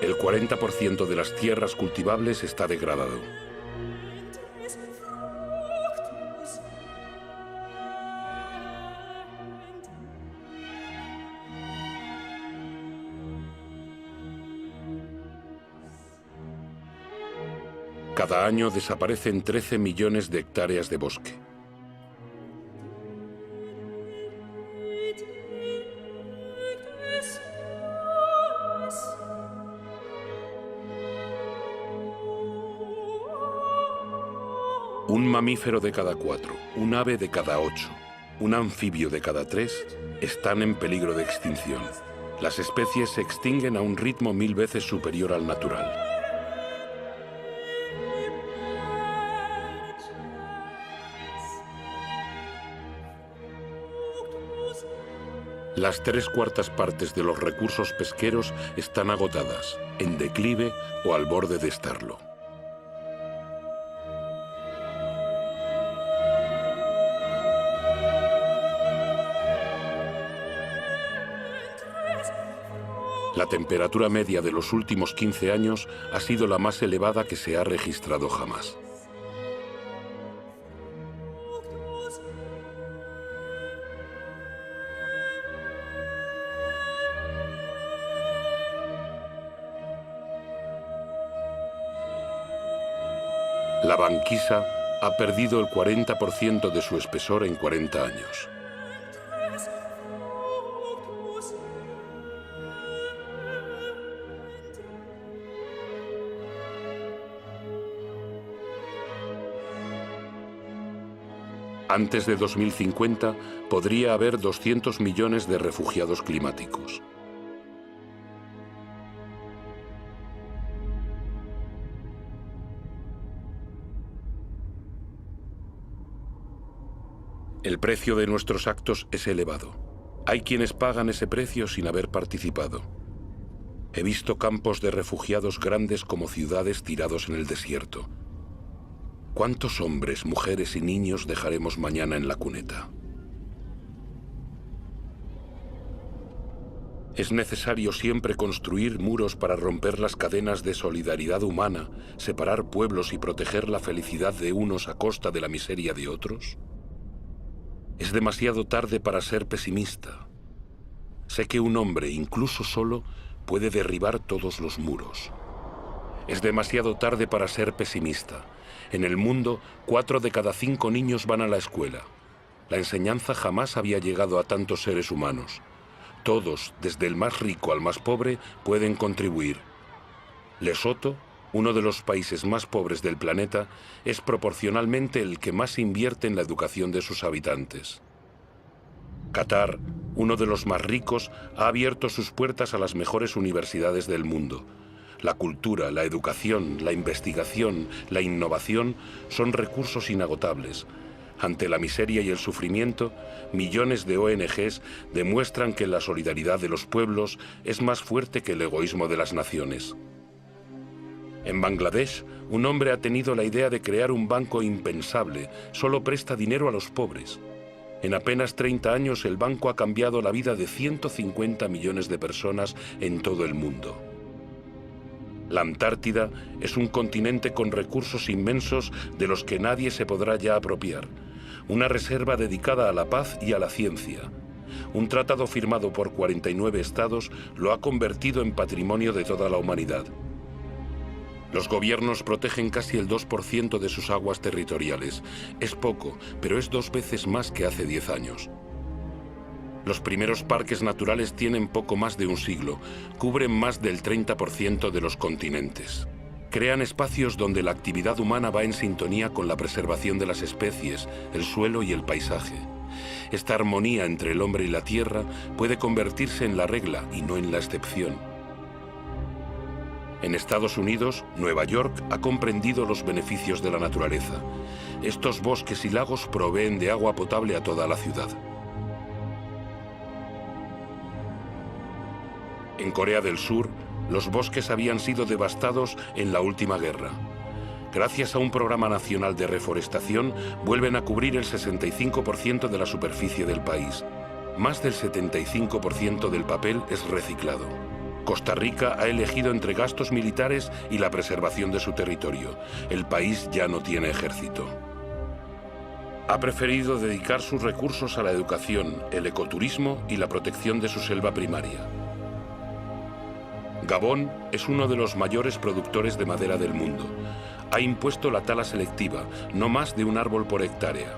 El 40% de las tierras cultivables está degradado. Cada año desaparecen 13 millones de hectáreas de bosque. Un mamífero de cada 4, un ave de cada 8, un anfibio de cada 3 están en peligro de extinción. Las especies se extinguen a un ritmo 1000 veces superior al natural. Las 3/4 partes de los recursos pesqueros están agotadas, en declive o al borde de estarlo. La temperatura media de los últimos 15 años ha sido la más elevada que se ha registrado jamás. La banquisa ha perdido el 40% de su espesor en 40 años. Antes de 2050 podría haber 200 millones de refugiados climáticos. El precio de nuestros actos es elevado. Hay quienes pagan ese precio sin haber participado. He visto campos de refugiados grandes como ciudades tirados en el desierto. ¿Cuántos hombres, mujeres y niños dejaremos mañana en la cuneta? Es necesario siempre construir muros para romper las cadenas de solidaridad humana, separar pueblos y proteger la felicidad de unos a costa de la miseria de otros. Es demasiado tarde para ser pesimista. Sé que un hombre, incluso solo, puede derribar todos los muros. Es demasiado tarde para ser pesimista. En el mundo, 4 de cada 5 niños van a la escuela. La enseñanza jamás había llegado a tantos seres humanos. Todos, desde el más rico al más pobre, pueden contribuir. Lesoto, uno de los países más pobres del planeta, es proporcionalmente el que más invierte en la educación de sus habitantes. Qatar, uno de los más ricos, ha abierto sus puertas a las mejores universidades del mundo. La cultura, la educación, la investigación, la innovación son recursos inagotables. Ante la miseria y el sufrimiento, millones de ONGs demuestran que la solidaridad de los pueblos es más fuerte que el egoísmo de las naciones. En Bangladesh, un hombre ha tenido la idea de crear un banco impensable. Solo presta dinero a los pobres. En apenas 30 años, el banco ha cambiado la vida de 150 millones de personas en todo el mundo. La Antártida es un continente con recursos inmensos de los que nadie se podrá ya apropiar. Una reserva dedicada a la paz y a la ciencia. Un tratado firmado por 49 estados lo ha convertido en patrimonio de toda la humanidad. Los gobiernos protegen casi el 2% de sus aguas territoriales. Es poco, pero es 2 veces más que hace 10 años. Los primeros parques naturales tienen poco más de un siglo, cubren más del 30% de los continentes. Crean espacios donde la actividad humana va en sintonía con la preservación de las especies, el suelo y el paisaje. Esta armonía entre el hombre y la tierra puede convertirse en la regla y no en la excepción. En Estados Unidos, Nueva York ha comprendido los beneficios de la naturaleza. Estos bosques y lagos proveen de agua potable a toda la ciudad. En Corea del Sur, los bosques habían sido devastados en la última guerra. Gracias a un programa nacional de reforestación, vuelven a cubrir el 65% de la superficie del país. Más del 75% del papel es reciclado. Costa Rica ha elegido entre gastos militares y la preservación de su territorio. El país ya no tiene ejército. Ha preferido dedicar sus recursos a la educación, el ecoturismo y la protección de su selva primaria. Gabón es uno de los mayores productores de madera del mundo. Ha impuesto la tala selectiva, no más de un árbol por hectárea.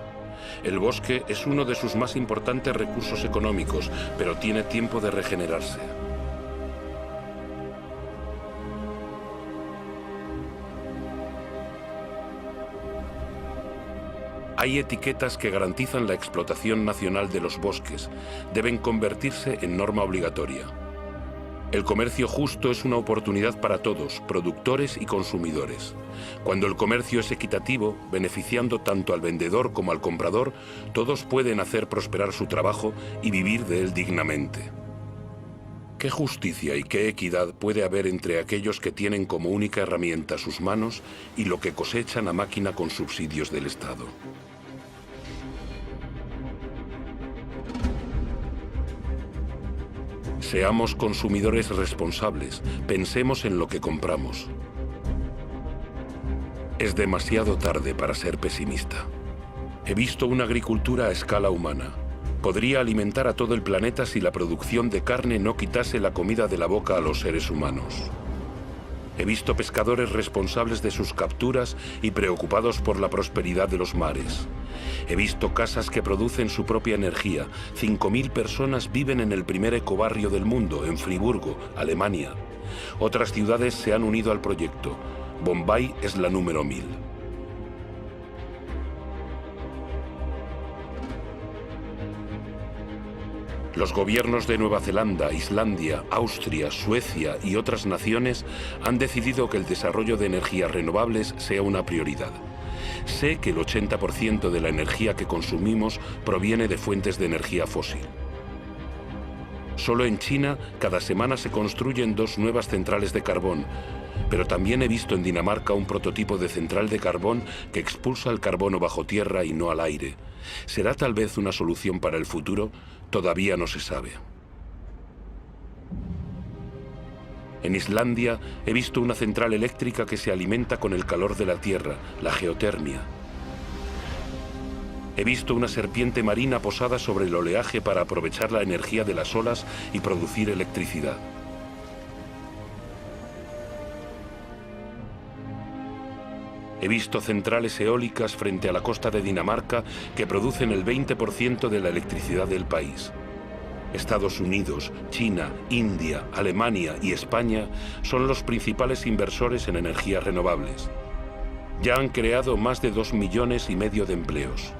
El bosque es uno de sus más importantes recursos económicos, pero tiene tiempo de regenerarse. Hay etiquetas que garantizan la explotación nacional de los bosques. Deben convertirse en norma obligatoria. El comercio justo es una oportunidad para todos, productores y consumidores. Cuando el comercio es equitativo, beneficiando tanto al vendedor como al comprador, todos pueden hacer prosperar su trabajo y vivir de él dignamente. ¿Qué justicia y qué equidad puede haber entre aquellos que tienen como única herramienta sus manos y lo que cosechan a máquina con subsidios del Estado? Seamos consumidores responsables, pensemos en lo que compramos. Es demasiado tarde para ser pesimista. He visto una agricultura a escala humana. Podría alimentar a todo el planeta si la producción de carne no quitase la comida de la boca a los seres humanos. He visto pescadores responsables de sus capturas y preocupados por la prosperidad de los mares. He visto casas que producen su propia energía. 5.000 personas viven en el primer ecobarrio del mundo, en Friburgo, Alemania. Otras ciudades se han unido al proyecto. Bombay es la número 1000. Los gobiernos de Nueva Zelanda, Islandia, Austria, Suecia y otras naciones han decidido que el desarrollo de energías renovables sea una prioridad. Sé que el 80% de la energía que consumimos proviene de fuentes de energía fósil. Solo en China, cada semana se construyen 2 nuevas centrales de carbón, pero también he visto en Dinamarca un prototipo de central de carbón que expulsa el carbono bajo tierra y no al aire. ¿Será tal vez una solución para el futuro? Todavía no se sabe. En Islandia he visto una central eléctrica que se alimenta con el calor de la tierra, la geotermia. He visto una serpiente marina posada sobre el oleaje para aprovechar la energía de las olas y producir electricidad. He visto centrales eólicas frente a la costa de Dinamarca que producen el 20% de la electricidad del país. Estados Unidos, China, India, Alemania y España son los principales inversores en energías renovables. Ya han creado más de 2,5 millones de empleos.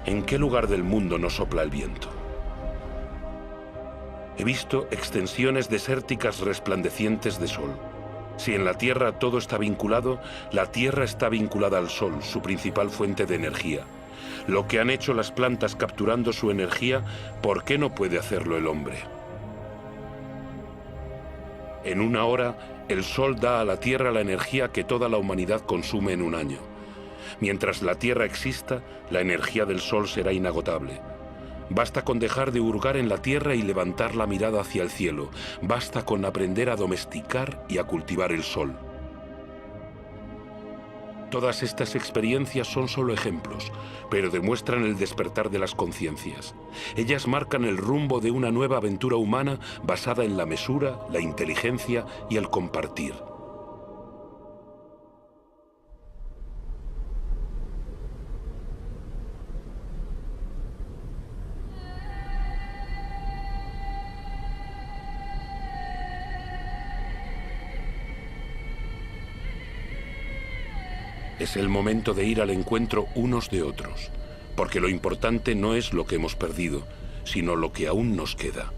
¿En qué lugar del mundo no sopla el viento? He visto extensiones desérticas resplandecientes de sol. Si en la Tierra todo está vinculado, la Tierra está vinculada al Sol, su principal fuente de energía. Lo que han hecho las plantas capturando su energía, ¿por qué no puede hacerlo el hombre? En 1 hora, el Sol da a la Tierra la energía que toda la humanidad consume en 1 año. Mientras la Tierra exista, la energía del Sol será inagotable. Basta con dejar de hurgar en la tierra y levantar la mirada hacia el cielo. Basta con aprender a domesticar y a cultivar el sol. Todas estas experiencias son solo ejemplos, pero demuestran el despertar de las conciencias. Ellas marcan el rumbo de una nueva aventura humana basada en la mesura, la inteligencia y el compartir. Es el momento de ir al encuentro unos de otros, porque lo importante no es lo que hemos perdido, sino lo que aún nos queda.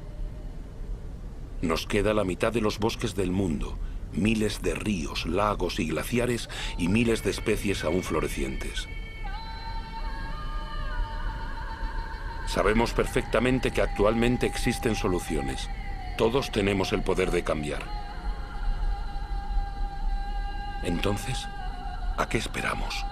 Nos queda la mitad de los bosques del mundo, miles de ríos, lagos y glaciares y miles de especies aún florecientes. Sabemos perfectamente que actualmente existen soluciones. Todos tenemos el poder de cambiar. Entonces, ¿a qué esperamos?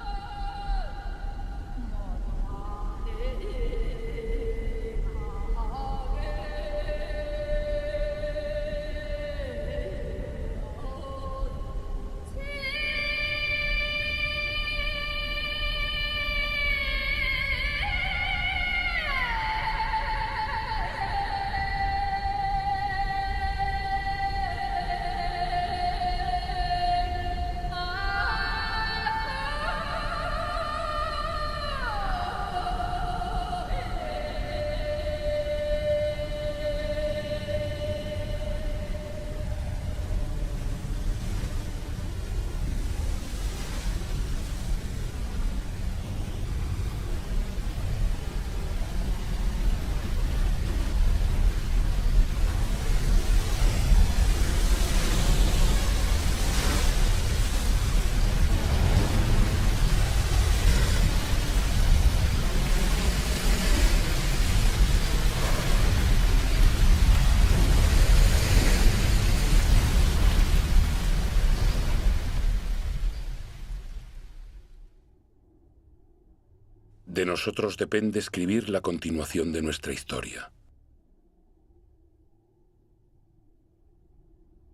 De nosotros depende escribir la continuación de nuestra historia.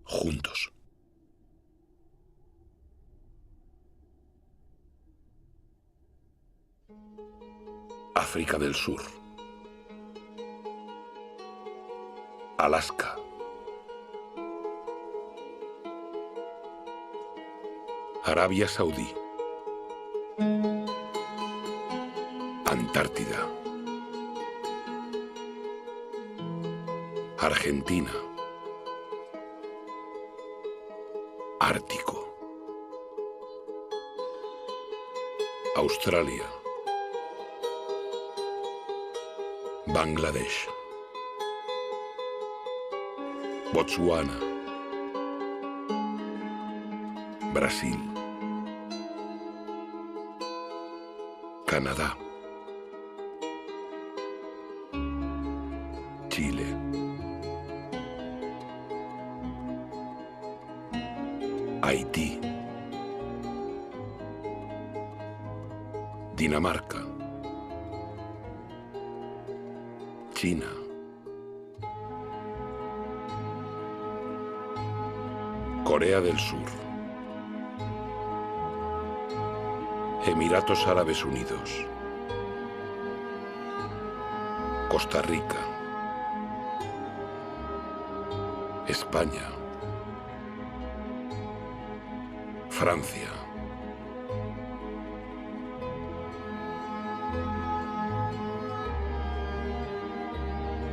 Juntos. África del Sur. Alaska. Arabia Saudí. Antártida. Argentina. Ártico. Australia. Bangladesh. Botsuana. Brasil. Canadá. Chile. Haití. Dinamarca. China. Corea del Sur. Emiratos Árabes Unidos. Costa Rica. España. Francia.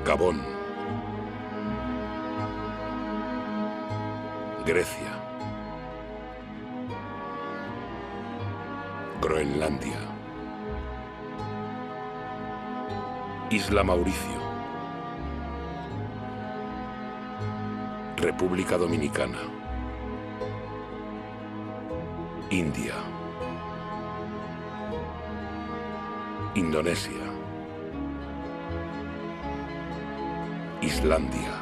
Gabón. Grecia. Groenlandia. Isla Mauricio. República Dominicana. India. Indonesia. Islandia.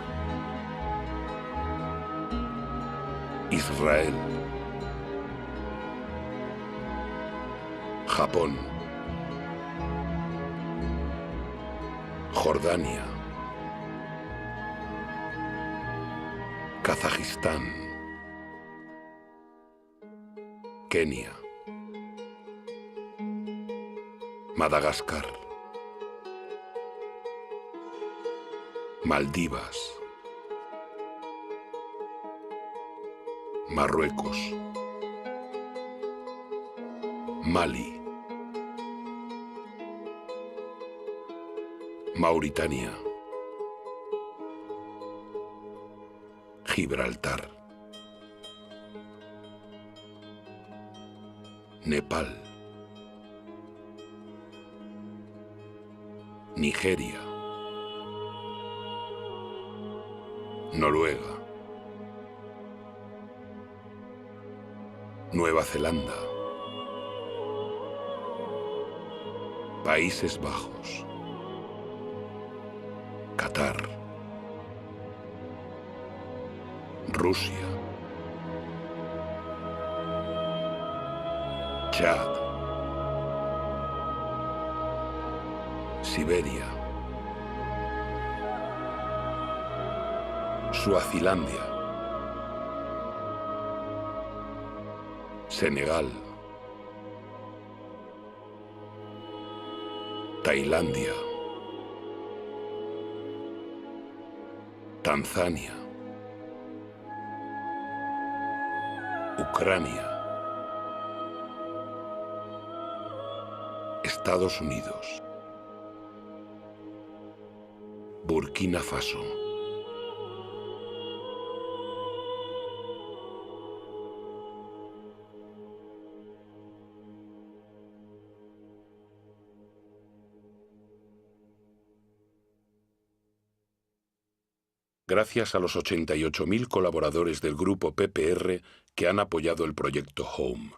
Israel. Japón. Jordania. Kazajistán. Kenia. Madagascar. Maldivas. Marruecos. Mali. Mauritania. Gibraltar. Nepal. Nigeria. Noruega. Nueva Zelanda. Países Bajos. Qatar. Rusia. Chad. Siberia. Suazilandia. Senegal. Tailandia. Tanzania. Ucrania. Estados Unidos. Burkina Faso. Gracias a los 88.000 colaboradores del grupo PPR que han apoyado el proyecto Home.